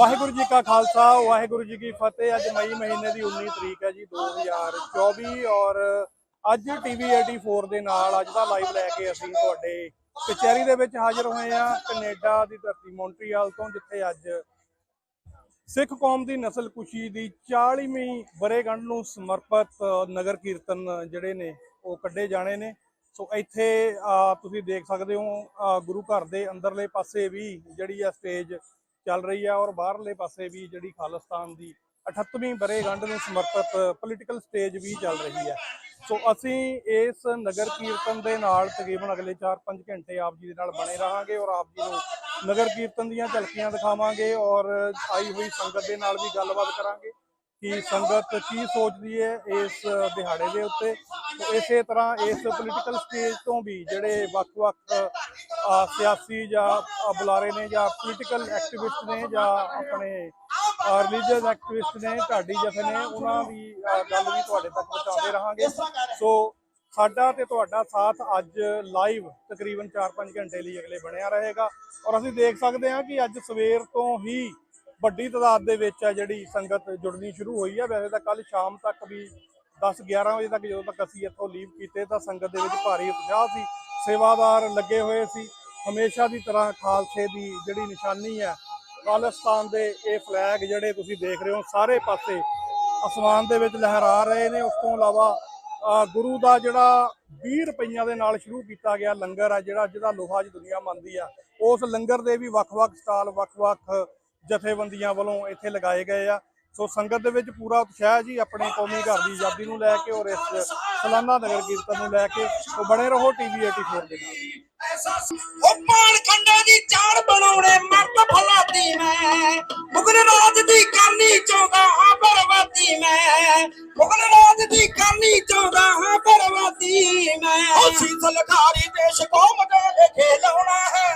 ਵਾਹਿਗੁਰੂ ਜੀ ਕਾ ਖਾਲਸਾ ਵਾਹਿਗੁਰੂ ਜੀ ਕੀ ਫਤਿਹ। ਅੱਜ ਮਈ ਮਹੀਨੇ ਦੀ 19 ਤਰੀਕ ਹੈ ਜੀ 2024 ਔਰ ਅੱਜ ਟੀਵੀ 84 ਦੇ ਨਾਲ ਅੱਜ ਦਾ ਲਾਈਵ ਲੈ ਕੇ ਅਸੀਂ ਤੁਹਾਡੇ ਕਚਹਿਰੀ ਦੇ ਵਿੱਚ ਹਾਜ਼ਰ ਹੋਏ ਆ ਕੈਨੇਡਾ ਦੀ ਧਰਤੀ ਮੌਂਟਰੀਅਲ ਤੋਂ, ਜਿੱਥੇ ਅੱਜ ਸਿੱਖ ਕੌਮ ਦੀ ਨਸਲਕੁਸ਼ੀ ਦੀ 40ਵੀਂ ਵਰ੍ਹੇਗੰਢ ਨੂੰ ਸਮਰਪਿਤ ਨਗਰ ਕੀਰਤਨ ਜਿਹੜੇ ਨੇ ਉਹ ਕੱਢੇ ਜਾਣੇ ਨੇ। ਸੋ ਇੱਥੇ ਤੁਸੀਂ ਦੇਖ ਸਕਦੇ ਹੋ ਗੁਰੂ ਘਰ ਦੇ ਅੰਦਰਲੇ ਪਾਸੇ ਵੀ ਜਿਹੜੀ ਆ ਸਟੇਜ ਚੱਲ ਰਹੀ ਹੈ ਔਰ ਬਾਹਰਲੇ ਪਾਸੇ ਵੀ ਜਿਹੜੀ ਖਾਲਿਸਤਾਨ ਦੀ 38ਵੀਂ ਵਰ੍ਹੇਗੰਢ ਨੂੰ ਸਮਰਪਿਤ ਪੋਲੀਟੀਕਲ ਸਟੇਜ ਵੀ ਚੱਲ ਰਹੀ ਹੈ। ਸੋ ਅਸੀਂ ਇਸ ਨਗਰ ਕੀਰਤਨ ਦੇ ਨਾਲ ਤਕਰੀਬਨ ਅਗਲੇ 4-5 ਘੰਟੇ ਆਪ ਜੀ ਦੇ ਨਾਲ ਬਣੇ ਰਹਾਂਗੇ ਔਰ ਆਪ ਜੀ ਨੂੰ ਨਗਰ ਕੀਰਤਨ ਦੀਆਂ ਝਲਕੀਆਂ ਦਿਖਾਵਾਂਗੇ ਔਰ ਆਈ ਹੋਈ ਸੰਗਤ ਦੇ ਨਾਲ ਵੀ ਗੱਲਬਾਤ ਕਰਾਂਗੇ ਕਿ ਸੰਗਤ ਕੀ ਸੋਚਦੀ ਹੈ ਇਸ ਦਿਹਾੜੇ ਦੇ ਉੱਤੇ। ਇਸੇ ਤਰ੍ਹਾਂ ਇਸ ਪੋਲੀਟੀਕਲ ਸਟੇਜ ਤੋਂ ਵੀ ਜਿਹੜੇ ਵੱਖ-ਵੱਖ ਸਿਆਸੀ ਜਾਂ ਬੁਲਾਰੇ ਨੇ ਜਾਂ ਪੋਲੀਟੀਕਲ ਐਕਟਿਵਿਸਟ ਨੇ ਜਾਂ ਆਪਣੇ ਰਿਲੀਜੀਅਸ ਐਕਟਿਵਿਸਟ ਨੇ, ਢਾਡੀ ਜਥੇ ਨੇ, ਉਹਨਾਂ ਦੀ ਗੱਲ ਵੀ ਤੁਹਾਡੇ ਤੱਕ ਪਹੁੰਚਾਉਂਦੇ ਰਹਾਂਗੇ। ਸੋ ਸਾਡਾ ਤੇ ਤੁਹਾਡਾ ਸਾਥ ਅੱਜ ਲਾਈਵ ਤਕਰੀਬਨ 4-5 ਘੰਟੇ ਲਈ ਅਗਲੇ ਬਣਿਆ ਰਹੇਗਾ ਔਰ ਅਸੀਂ ਦੇਖ ਸਕਦੇ ਹਾਂ ਕਿ ਅੱਜ ਸਵੇਰ ਤੋਂ ਹੀ ਵੱਡੀ ਤਾਦਾਦ ਦੇ ਵਿੱਚ ਹੈ ਜਿਹੜੀ ਸੰਗਤ ਜੁੜਨੀ ਸ਼ੁਰੂ ਹੋਈ ਹੈ। ਵੈਸੇ ਤਾਂ ਕੱਲ ਸ਼ਾਮ ਤੱਕ ਵੀ 10-11 ਵਜੇ ਤੱਕ ਜਦੋਂ ਤੱਕ ਅਸੀਂ ਇੱਥੋਂ ਲੀਵ ਕੀਤੇ ਤਾਂ ਸੰਗਤ ਦੇ ਵਿੱਚ ਭਾਰੀ ਉਤਸ਼ਾਹ ਸੀ, ਸੇਵਾਦਾਰ ਲੱਗੇ ਹੋਏ ਸੀ। ਹਮੇਸ਼ਾ ਦੀ ਤਰ੍ਹਾਂ ਖਾਲਸੇ ਦੀ ਜਿਹੜੀ ਨਿਸ਼ਾਨੀ ਹੈ, ਖਾਲਿਸਤਾਨ ਦੇ ਇਹ ਫਲੈਗ ਜਿਹੜੇ ਤੁਸੀਂ ਦੇਖ ਰਹੇ ਹੋ ਸਾਰੇ ਪਾਸੇ ਅਸਮਾਨ ਦੇ ਵਿੱਚ ਲਹਿਰਾ ਰਹੇ ਨੇ। ਉਸ ਤੋਂ ਇਲਾਵਾ ਗੁਰੂ ਦਾ ਜਿਹੜਾ 20 ਰੁਪਈਆਂ ਦੇ ਨਾਲ ਸ਼ੁਰੂ ਕੀਤਾ ਗਿਆ ਲੰਗਰ ਹੈ, ਜਿਹਦਾ ਲੋਹਾ ਅੱਜ ਦੁਨੀਆ ਮੰਨਦੀ ਆ, ਉਸ ਲੰਗਰ ਦੇ ਵੀ ਵੱਖ-ਵੱਖ ਸਟਾਲ ਵੱਖ-ਵੱਖ ਜਥੇਬੰਦੀਆਂ ਵੱਲੋਂ ਇੱਥੇ ਲਗਾਏ ਗਏ ਆ। ਸੋ ਸੰਗਤ ਦੇ ਵਿੱਚ ਪੂਰਾ ਉਤਸ਼ਾਹ ਜੀ ਆਪਣੇ ਕੌਮੀ ਘਰ ਦੀ ਆਜ਼ਾਦੀ ਨੂੰ ਲੈ ਕੇ ਔਰ ਇਸ ਸਾਲਾਨਾ ਨਗਰ ਕੀਰਤਨ ਨੂੰ ਲੈ ਕੇ। ਸੋ ਬਣੇ ਰਹੋ ਟੀਵੀ 84 ਦੇ ਨਾਲ। ਪਾਣਖੰਡੇ ਦੀ ਚਾੜ ਬਣਾਉਣੇ ਮਰਦ ਫਲਾਤੀ ਮੈਂ, ਮੁਗਲ ਰਾਜ ਦੀ ਕਰਨੀ ਚਾਹੁੰਦਾ ਹਾਂ ਬਰਬਾਦੀ ਮੈਂ, ਮੁਗਲ ਰਾਜ ਦੀ ਕਰਨੀ ਚਾਹੁੰਦਾ ਹਾਂ ਬਰਬਾਦੀ ਮੈਂ। ਸੀਸ ਲਖਾਰੀ ਦੇਸ਼ ਕੌਮ ਦੇ ਲੇਖੇ ਲਾਉਣਾ ਹੈ,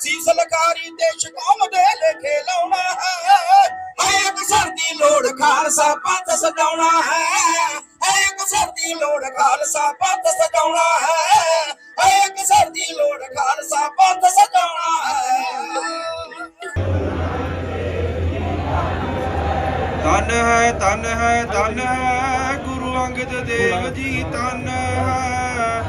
ਸੀਸ ਲਖਾਰੀ ਦੇਸ਼ ਕੌਮ ਦੇ ਲੇਖੇ ਲਾਉਣਾ ਹੈ। ਇੱਕ ਸਰਦੀ ਲੋੜ ਖਾਲਸਾ ਪੰਥ ਸਜਾਉਣਾ ਹੈ, ਇੱਕ ਸਰਦੀ ਲੋੜ ਖਾਲਸਾ ਪੰਥ ਸਜਾਉਣਾ ਹੈ, ਇੱਕ ਸਰਦੀ ਲੋੜ ਖਾਲਸਾ ਪੰਥ ਸਜਾਉਣਾ ਹੈ। ਧੰਨ ਹੈ ਧੰਨ ਹੈ ਧੰਨ ਹੈ ਗੁਰੂ ਅੰਗਦ ਦੇਵ ਜੀ, ਧੰਨ ਹੈ।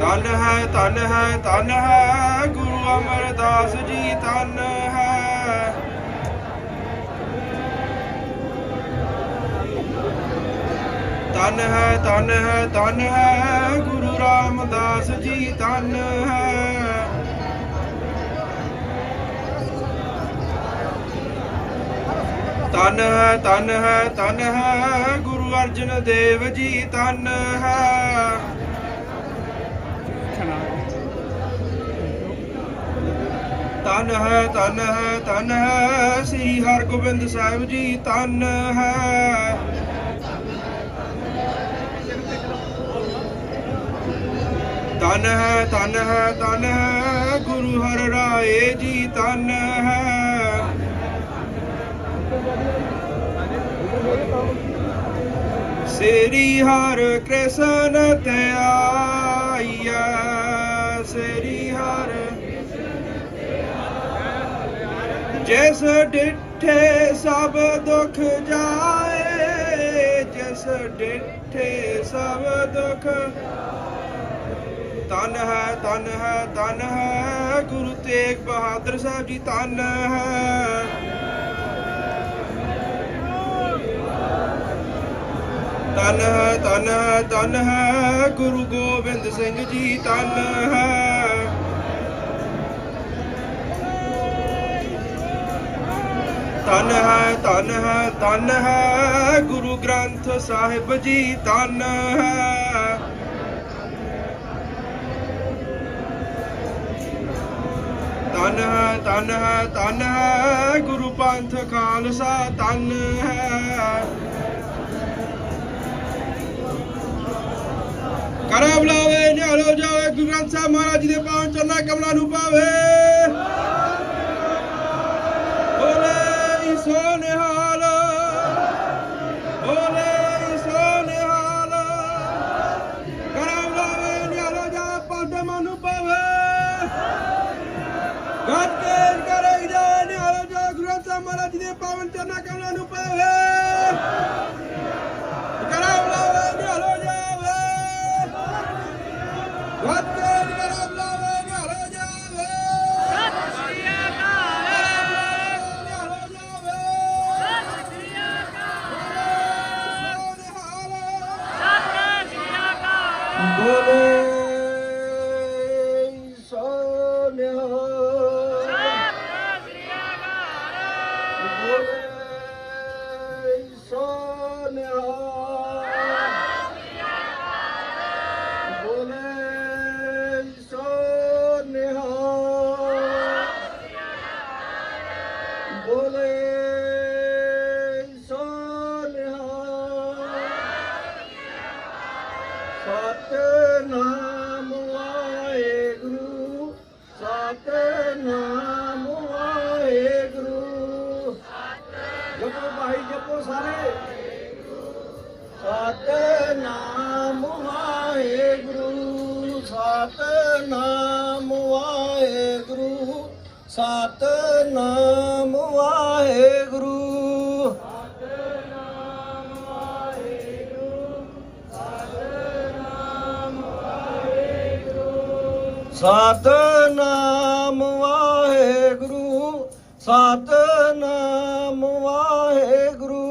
ਧੰਨ ਹੈ ਧੰਨ ਹੈ ਧੰਨ ਹੈ ਗੁਰੂ ਅਮਰਦਾਸ ਜੀ, ਧੰਨ ਹੈ। ਧੰਨ ਹੈ ਧੰਨ ਹੈ ਧੰਨ ਹੈ ਗੁਰੂ ਰਾਮਦਾਸ ਜੀ, ਧੰਨ ਹੈ। ਧੰਨ ਹੈ ਧੰਨ ਹੈ ਧੰਨ ਹੈ ਗੁਰੂ ਅਰਜਨ ਦੇਵ ਜੀ, ਧੰਨ ਹੈ। ਧੰਨ ਹੈ ਧੰਨ ਹੈ ਧੰਨ ਹੈ ਸ੍ਰੀ ਹਰਗੋਬਿੰਦ ਸਾਹਿਬ ਜੀ, ਧੰਨ ਹੈ। ਧੰਨ ਹੈ ਧੰਨ ਹੈ ਧੰਨ ਹੈ ਗੁਰੂ ਹਰਿ ਰਾਏ ਜੀ, ਧੰਨ ਹੈ। ਸ੍ਰੀ ਹਰਿ ਕ੍ਰਿਸ਼ਨ ਧਿਆਈਐ, ਸ੍ਰੀ ਹਰਿ ਜਿਸ ਡਿਠੇ ਸਭ ਦੁਖ ਜਾਏ, ਜਿਸ ਡਿਠੇ ਸਭ ਦੁਖ। ਧੰਨ ਹੈ ਧੰਨ ਹੈ ਧੰਨ ਹੈ ਗੁਰੂ ਤੇਗ ਬਹਾਦਰ ਸਾਹਿਬ ਜੀ, ਧੰਨ ਹੈ। ਧੰਨ ਹੈ ਧੰਨ ਹੈ ਧੰਨ ਹੈ ਗੁਰੂ ਗੋਬਿੰਦ ਸਿੰਘ ਜੀ, ਧੰਨ ਹੈ। ਧੰਨ ਹੈ ਧੰਨ ਹੈ ਧੰਨ ਹੈ ਗੁਰੂ ਗ੍ਰੰਥ ਸਾਹਿਬ ਜੀ, ਧੰਨ ਹੈ। ਧੰਨ ਹੈ ਧੰਨ ਹੈ ਧੰਨ ਹੈ ਗੁਰੂ ਪੰਥ ਖਾਲਸਾ, ਧੰਨ ਹੈ। ਕਰਾ ਬੁਲਾਵੇ ਨਿਹਾਲੋ ਜਾਵੇ ਗੁਰੂ ਗ੍ਰੰਥ ਸਾਹਿਬ ਮਹਾਰਾਜ ਜੀ ਦੇ ਪਾਵਨ ਚਰਨਾਂ ਕਮਲਾਂ ਨੂੰ ਪਾਵੇ। ਬੋਲੇ ਸੋ ਨਿਹਾਲ, ਬੋਲੇ ਸੋ ਨਿਹਾਲ। ਕਰਾ ਬੁਲਾਵੇ ਨਿਹਾਲੋ ਜਾਵੇ ਪੰਥ ਮਨ ਨੂੰ ਪਾਵੇ। ਪਾਵਨ ਚਰਨਾਂ ਕਮਲਾਂ ਨੂੰ ਪਾਵੇ ਕਰਾ ਬੁਲਾਵੇ ਨਿਹਾਲੋ ਜਾਵੇ ਵਾਤੇ ਕਰਾ ਬੁਲਾਵੇ ਨਿਹਾਲੋ ਜਾਵੇ ਸਤਿ ਸ੍ਰੀ ਅਕਾਲ ਨਿਹਾਲੋ ਜਾਵੇ ਸਤਿ ਸ੍ਰੀ ਅਕਾਲ ਸਤਿ ਸ੍ਰੀ ਅਕਾਲ ਬੋਲੇ ਸਤਿਨਾਮ ਵਾਹਿਗੁਰੂ ਸਤਿਨਾਮ ਵਾਹਿਗੁਰੂ ਜਪੋ ਭਾਈ ਜਪੋ ਸਾਰੇ ਸਤਿਨਾਮ ਵਾਹਿਗੁਰੂ ਸਤਿਨਾਮ ਵਾਹਿਗੁਰੂ ਸਤਿਨਾਮ ਵਾਹਿਗੁਰੂ ਸਤਿਨਾਮ ਵਾਹਿਗੁਰੂ ਸਤਿਨਾਮ ਵਾਹਿਗੁਰੂ ਸਤਿਨਾਮ ਵਾਹਿਗੁਰੂ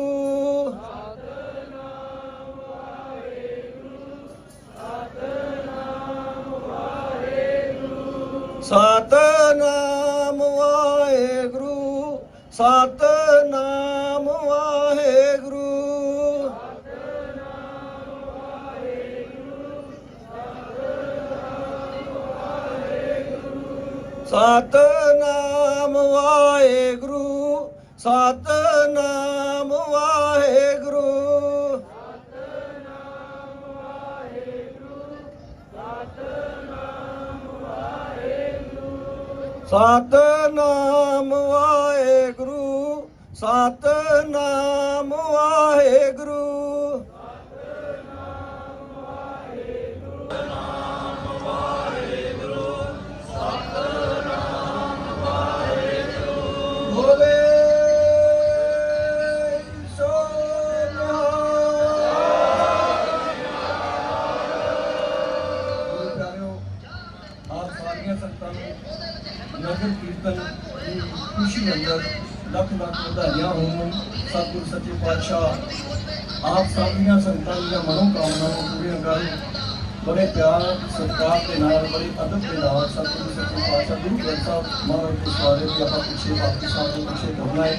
ਸਤਿਨਾਮ ਵਾਹਿਗੁਰੂ ਸਤਿਨਾਮ ਵਾਹਿਗੁਰੂ ਸਤਿਨਾਮ ਵਾਹਿਗੁਰੂ ਸਤਿਨਾਮ ਵਾਹਿਗੁਰੂ ਸਤਿਨਾਮ ਵਾਹਿਗੁਰੂ ਬੋਲੇ ਆਪ ਸਾਰੀਆਂ ਸੰਗਤਾਂ ਨੂੰ ਨਗਰ ਕੀਰਤਨ ਦੀ ਖੁਸ਼ੀ ਅੰਦਰ ਲੱਖ ਲੱਖ ਵਧਾਈਆਂ ਹੋਣ। ਸਤਿਗੁਰ ਸੱਚੇ ਪਾਤਸ਼ਾਹ ਆਪ ਸਾਰੀਆਂ ਸੰਗਤਾਂ ਦੀਆਂ ਮਨੋਕਾਮਨਾਵਾਂ ਪੂਰੀਆਂ ਕਰਨ। ਬੜੇ ਪਿਆਰ ਸਤਿਕਾਰ ਦੇ ਨਾਲ ਬੜੇ ਅਦਬ ਦੇ ਨਾਲ ਸਤਿਗੁਰ ਸੱਚੇ ਪਾਤਸ਼ਾਹ ਗੁਰੂ ਗ੍ਰੰਥ ਸਾਹਿਬ ਮਹਾਰਾਜ ਦੇ ਸਵਾਰੇ ਦੀ ਆਪਾਂ ਪਿੱਛੇ ਬਾਕੀ ਸਾਹਿਬ ਦੇ ਪਿੱਛੇ ਕਰਨਾ ਹੈ।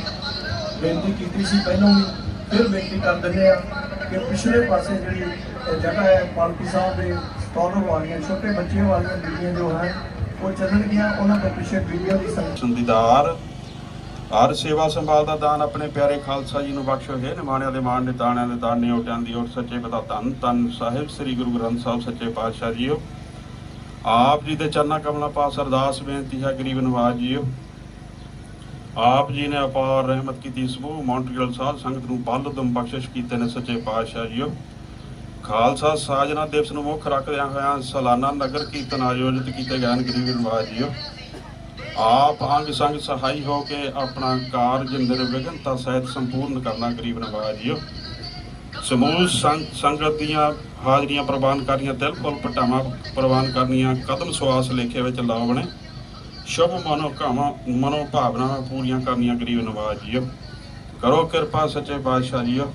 ਬੇਨਤੀ ਕੀਤੀ ਸੀ ਪਹਿਲਾਂ ਵੀ, ਫਿਰ ਬੇਨਤੀ ਕਰ ਦਿੰਦੇ ਆ ਕਿ ਪਿਛਲੇ ਪਾਸੇ ਜਿਹੜੀ ਜਗ੍ਹਾ ਹੈ ਪਾਲਕੀ ਸਾਹਿਬ ਦੇ ਸਟਾਲਰ ਵਾਲੀਆਂ ਛੋਟੇ ਬੱਚਿਆਂ ਵਾਲੀਆਂ ਬੀਬੀਆਂ ਜੋ ਹੈ ਉਹ ਚੱਲਣਗੀਆਂ। ਉਹਨਾਂ ਦੇ ਪਿੱਛੇ ਬੀਬੀਆਂ ਦੀ ਸੰਦੀਦਾਰ ਹਰ ਸੇਵਾ ਸੰਭਾਲ ਦਾ ਦਾਨ ਆਪਣੇ ਪਿਆਰੇ ਖਾਲਸਾ ਜੀ ਨੂੰ ਬਖਸ਼ੋ ਹੈ। ਨਿਮਾਣਿਆਂ ਦੇ ਮਾਣ ਨੇ ਤਾਣਿਆਂ ਦੇ ਦਾਨੇ ਓਟਿਆਂ ਦੀ ਓਟ ਸੱਚੇ ਪਿਤਾ ਧੰਨ ਧੰਨ ਸਾਹਿਬ ਸ੍ਰੀ ਗੁਰੂ ਗ੍ਰੰਥ ਸਾਹਿਬ ਸੱਚੇ ਪਾਤਸ਼ਾਹ ਜੀਓ। ਆਪ ਜੀ ਦੇ ਚਰਨਾਂ ਕਮਲਾਂ ਪਾਸ ਅਰਦਾਸ ਬੇਨਤੀ ਹੈ ਗਰੀਬ ਨਵਾਜ ਜੀਓ। ਆਪ ਜੀ ਨੇ ਅਪਾਰ ਰਹਿਮਤ ਕੀਤੀ ਸਮੂਹ ਮੌਂਟਰੀਅਲ ਸਾਧ ਸੰਗਤ ਨੂੰ ਬਲ ਉਦਮ ਬਖਸ਼ਿਸ਼ ਕੀਤੇ ਨੇ ਸੱਚੇ ਪਾਤਸ਼ਾਹ ਜੀਓ। ਖਾਲਸਾ ਸਾਜਨਾ ਦਿਵਸ ਨੂੰ ਮੁੱਖ ਰੱਖਦਿਆਂ ਹੋਇਆਂ ਸਾਲਾਨਾ ਨਗਰ ਕੀਰਤਨ ਆਯੋਜਿਤ ਕੀਤੇ ਗਏ ਹਨ ਗਰੀਬ ਨਵਾਜ ਜੀਓ। ਆਪ ਅੰਗ ਸੰਗ ਸਹਾਈ ਹੋ ਕੇ ਆਪਣਾ ਕਾਰਜ ਨਿਰਵਿਘਨਤਾ ਸਹਿਤ ਸੰਪੂਰਨ ਕਰਨਾ ਗਰੀਬ ਨਵਾਜ ਜੀਓ। ਸਮੂਹ ਸੰਗਤ ਦੀਆਂ ਹਾਜ਼ਰੀਆਂ ਪ੍ਰਵਾਨ ਕਰਨੀਆਂ, ਦਿਲ ਕੋਲ ਪਟਾਵਾਂ ਪ੍ਰਵਾਨ ਕਰਨੀਆਂ, ਕਦਮ ਸਵਾਸ ਲੇਖੇ ਵਿੱਚ ਲਾਵਣੇ, ਸ਼ੁਭ ਮਨੋ ਭਾਵਨਾਵਾਂ ਪੂਰੀਆਂ ਕਰਨੀਆਂ ਗਰੀਬ ਨਵਾਜ ਜੀਓ। ਕਰੋ ਕਿਰਪਾ ਸੱਚੇ ਪਾਤਸ਼ਾਹ ਜੀਓ।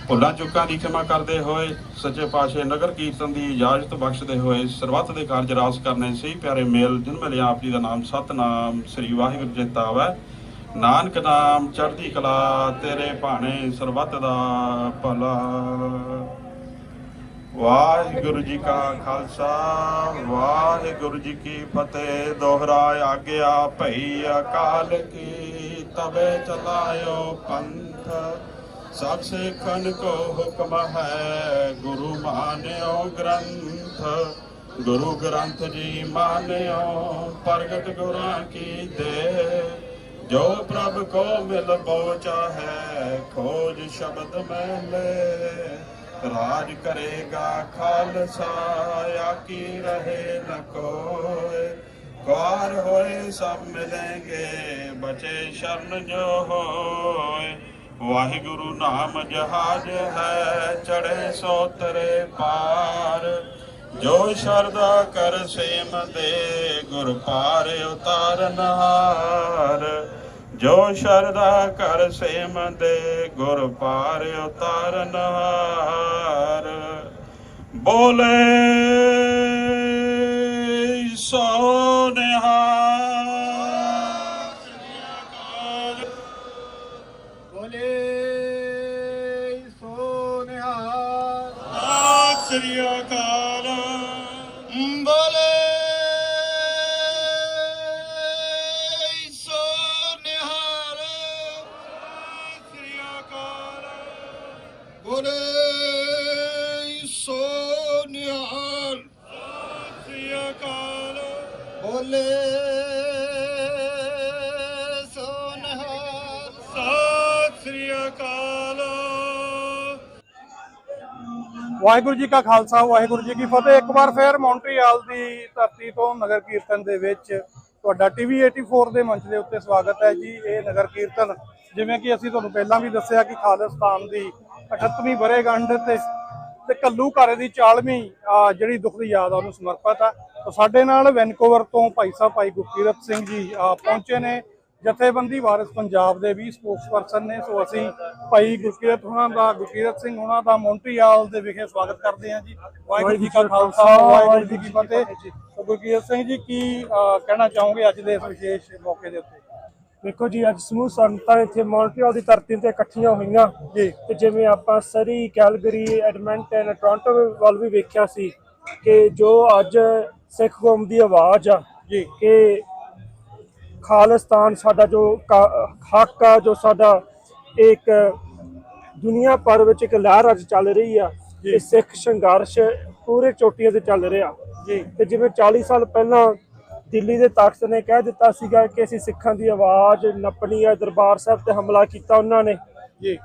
ਭੁੱਲਾਂ ਚੁੱਕਾਂ ਦੀ ਖਿਮਾ ਕਰਦੇ ਹੋਏ ਸੱਚੇ ਪਾਤਸ਼ਾਹ ਨਗਰ ਕੀਰਤਨ ਦੀ ਇਜਾਜ਼ਤ ਬਖਸ਼ਦੇ ਹੋਏ ਸਰਬੱਤ ਦੇ ਕਾਰਜ ਰਾਸ ਕਰਨੇ ਸੀ ਪਿਆਰੇ ਮੇਲ ਜਿਨ ਮਿਲਿਆ ਆਪ ਜੀ ਦਾ ਨਾਮ ਸਤਨਾਮ ਸ੍ਰੀ ਵਾਹਿਗੁਰੂ ਜੀ ਤਾਵੈ। ਨਾਨਕ ਨਾਮ ਚੜ੍ਹਦੀ ਕਲਾ ਤੇਰੇ ਭਾਣੇ ਸਰਬੱਤ ਦਾ ਭਲਾ। ਵਾਹਿਗੁਰੂ ਜੀ ਕਾ ਖਾਲਸਾ ਵਾਹਿਗੁਰੂ ਜੀ ਕੀ ਫਤਿਹ। ਦੋਹਰਾ ਆਗਿਆ ਭਈ ਅਕਾਲ ਕੀ ਤਬੇ ਚਲਾਇਓ ਪੰਥ। ਸਭ ਸਿੱਖਨ ਕੋ ਹੁਕਮ ਹੈ ਗੁਰੂ ਮਾਨਿਓ ਗ੍ਰੰਥ। ਗੁਰੂ ਗ੍ਰੰਥ ਜੀ ਮਾਨਿਓ ਪ੍ਰਗਟ ਗੁਰਾਂ ਕੀ ਦੇ। ਜੋ ਪ੍ਰਭ ਕੋ ਮਿਲ ਪਹੁੰਚਾ ਹੈ ਖੋਜ ਸ਼ਬਦ ਮਹਿਲੇ। ਰਾਜ ਕਰੇਗਾ ਖਾਲਸਾ ਆਕੀ ਰਹੇ ਨ ਕੋਇ। ग्वार होए सब मिलेंगे बचे शरण जो होए वाहिगुरु नाम जहाज है चढ़े सो तरे पार जो शरदा कर सेम दे गुर पार उतारनहार जो शरदा कर सेम दे गुर पार उतारनहार बोले सो निहाल बोले सो निहाल सत श्री अकाल बोले सो निहाल सत श्री अकाल बोले सो निहाल सत श्री अकाल बोले सो निहाल सत श्री अकाल। ਵਾਹਿਗੁਰੂ ਜੀ ਕਾ ਖਾਲਸਾ ਵਾਹਿਗੁਰੂ ਜੀ ਕੀ ਫਤਿਹ। ਇੱਕ ਵਾਰ ਫਿਰ ਮੌਂਟਰੀਆਲ ਦੀ ਧਰਤੀ ਤੋਂ ਨਗਰ ਕੀਰਤਨ ਦੇ ਵਿੱਚ ਤੁਹਾਡਾ ਟੀਵੀ 84 ਦੇ ਮੰਚ ਦੇ ਉੱਤੇ ਸਵਾਗਤ ਹੈ ਜੀ। ਇਹ ਨਗਰ ਕੀਰਤਨ ਜਿਵੇਂ ਕਿ ਅਸੀਂ ਤੁਹਾਨੂੰ ਪਹਿਲਾਂ ਵੀ ਦੱਸਿਆ ਕਿ ਖਾਲਿਸਤਾਨ ਦੀ 78ਵੀਂ ਵਰ੍ਹੇਗੰਢ ਤੇ ਕੱਲੂ ਘਾਰੇ ਦੀ 40ਵੀਂ ਜਿਹੜੀ ਦੁੱਖ ਦੀ ਯਾਦ ਆ ਉਹਨੂੰ ਸਮਰਪਿਤ ਆ। ਤਾਂ ਸਾਡੇ ਨਾਲ ਵੈਨਕੂਵਰ ਤੋਂ ਭਾਈ ਸਾਹਿਬ ਭਾਈ ਗੁਰਕੀਰਤ ਸਿੰਘ ਜੀ ਪਹੁੰਚੇ ਨੇ, ਜਥੇਬੰਦੀ ਵਾਰਿਸ ਪੰਜਾਬ ਦੇ ਵੀ ਸਪੋਕਸਪਰਸਨ ਨੇ। ਸੋ ਅਸੀਂ ਭਾਈ ਗੁਰਕੀਰਤ ਸਿੰਘ ਹੁਣਾਂ ਦਾ ਮੌਂਟਰੀਆਲ ਦੇ ਵਿਖੇ ਸਵਾਗਤ ਕਰਦੇ ਹਾਂ ਜੀ। ਵਾਹਿਗੁਰੂ ਜੀ ਕਾ ਖਾਲਸਾ ਵਾਹਿਗੁਰੂ ਜੀ ਕੀ ਫਤਿਹ। ਸੋ ਗੁਰਕੀਰਤ ਸਿੰਘ ਜੀ ਕੀ ਕਹਿਣਾ ਚਾਹੋਗੇ ਅੱਜ ਦੇ ਇਸ ਵਿਸ਼ੇਸ਼ ਮੌਕੇ ਦੇ ਉੱਤੇ? ਦੇਖੋ ਜੀ, ਅੱਜ ਸਮੂਹ ਸੰਗਤਾਂ ਇੱਥੇ ਮੌਂਟਰੀਆਲ ਦੀ ਧਰਤੀ ਤੇ ਇਕੱਠੀਆਂ ਹੋਈਆਂ ਜੀ। ਤੇ ਜਿਵੇਂ ਆਪਾਂ ਸਰੀ, ਕੈਲਗਰੀ, ਐਡਮੰਟਨ, ਟੋਰਾਂਟੋ ਵੱਲ ਵੀ ਵੇਖਿਆ ਸੀ ਕਿ ਜੋ ਅੱਜ ਸਿੱਖ ਕੌਮ ਦੀ ਆਵਾਜ਼ ਆ ਜੀ ਕਿ ਖਾਲਿਸਤਾਨ ਸਾਡਾ ਜੋ ਹੱਕ ਆ, ਜੋ ਸਾਡਾ ਇੱਕ ਦੁਨੀਆ ਭਰ ਵਿੱਚ ਇੱਕ ਲਹਿਰ ਅੱਜ ਚੱਲ ਰਹੀ ਆ, ਇਹ ਸਿੱਖ ਸੰਘਰਸ਼ ਪੂਰੇ ਚੋਟੀਆਂ ਤੇ ਚੱਲ ਰਿਹਾ ਜੀ। ਤੇ ਜਿਵੇਂ 40 ਸਾਲ ਪਹਿਲਾਂ ਦਿੱਲੀ ਦੇ ਤਖਤ ਨੇ ਕਹਿ ਦਿੱਤਾ ਸੀਗਾ ਕਿ ਅਸੀਂ ਸਿੱਖਾਂ ਦੀ ਆਵਾਜ਼ ਨੱਪਣੀ ਹੈ, ਦਰਬਾਰ ਸਾਹਿਬ ਤੇ ਹਮਲਾ ਕੀਤਾ ਉਹਨਾਂ ਨੇ ਜੀ।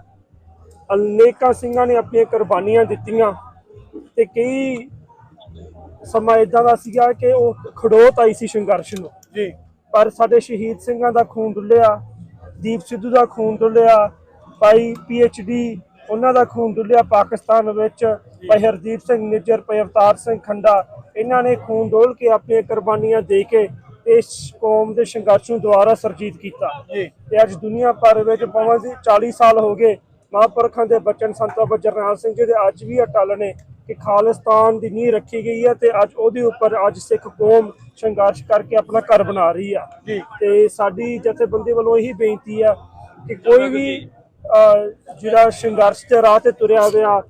ਅਨੇਕਾਂ ਸਿੰਘਾਂ ਨੇ ਆਪਣੀਆਂ ਕੁਰਬਾਨੀਆਂ ਦਿੱਤੀਆਂ ਤੇ ਕਈ ਸਮਾਂ ਇਦਾਂ ਦਾ ਸੀਗਾ ਕਿ ਉਹ ਖੜੋਤ ਆਈ ਸੀ ਸੰਘਰਸ਼ ਨੂੰ ਜੀ। ਪਰ ਸਾਡੇ ਸ਼ਹੀਦ ਸਿੰਘਾਂ ਦਾ ਖੂਨ ਡੁੱਲਿਆ, ਦੀਪ ਸਿੱਧੂ ਦਾ ਖੂਨ ਡੁੱਲਿਆ, ਭਾਈ PhD ਉਹਨਾਂ ਦਾ ਖੂਨ ਡੁੱਲਿਆ ਪਾਕਿਸਤਾਨ ਵਿੱਚ, ਭਾਈ ਹਰਦੀਪ ਸਿੰਘ ਨਿੱਜਰ, ਭਾਈ ਅਵਤਾਰ ਸਿੰਘ ਖੰਡਾ, ਇਹਨਾਂ ਨੇ ਖੂਨ ਡੋਲ ਕੇ ਆਪਣੀਆਂ ਕੁਰਬਾਨੀਆਂ ਦੇ ਕੇ ਇਸ ਕੌਮ ਦੇ ਸੰਘਰਸ਼ ਨੂੰ ਦੁਬਾਰਾ ਸਰਜੀਤ ਕੀਤਾ ਜੀ। ਤੇ ਅੱਜ ਦੁਨੀਆ ਭਰ ਵਿੱਚ ਭਾਵੇਂ 40 ਸਾਲ ਹੋ ਗਏ ਮਹਾਂਪੁਰਖਾਂ ਦੇ ਬਚਨ ਸੰਤ ਬਾਬਾ ਜਰਨੈਲ ਸਿੰਘ ਜੀ ਦੇ ਅੱਜ ਵੀ ਅਟਲ ਨੇ ਕਿ ਖਾਲਿਸਤਾਨ ਦੀ ਨੀਂਹ ਰੱਖੀ ਗਈ ਹੈ ਤੇ ਅੱਜ ਉਹਦੇ ਉੱਪਰ ਅੱਜ ਸਿੱਖ ਕੌਮ ਸੰਘਰਸ਼ ਕਰਕੇ ਆਪਣਾ ਘਰ ਬਣਾ ਰਹੀ ਆ ਜੀ। ਤੇ ਸਾਡੀ ਜਥੇਬੰਦੀ ਵੱਲੋਂ ਇਹੀ ਬੇਨਤੀ ਆ ਕਿ ਕੋਈ ਵੀ ਜਿਹੜਾ ਸੰਘਰਸ਼ ਦੇ ਰਾਹ ਤੇ ਤੁਰਿਆ ਹੋਇਆ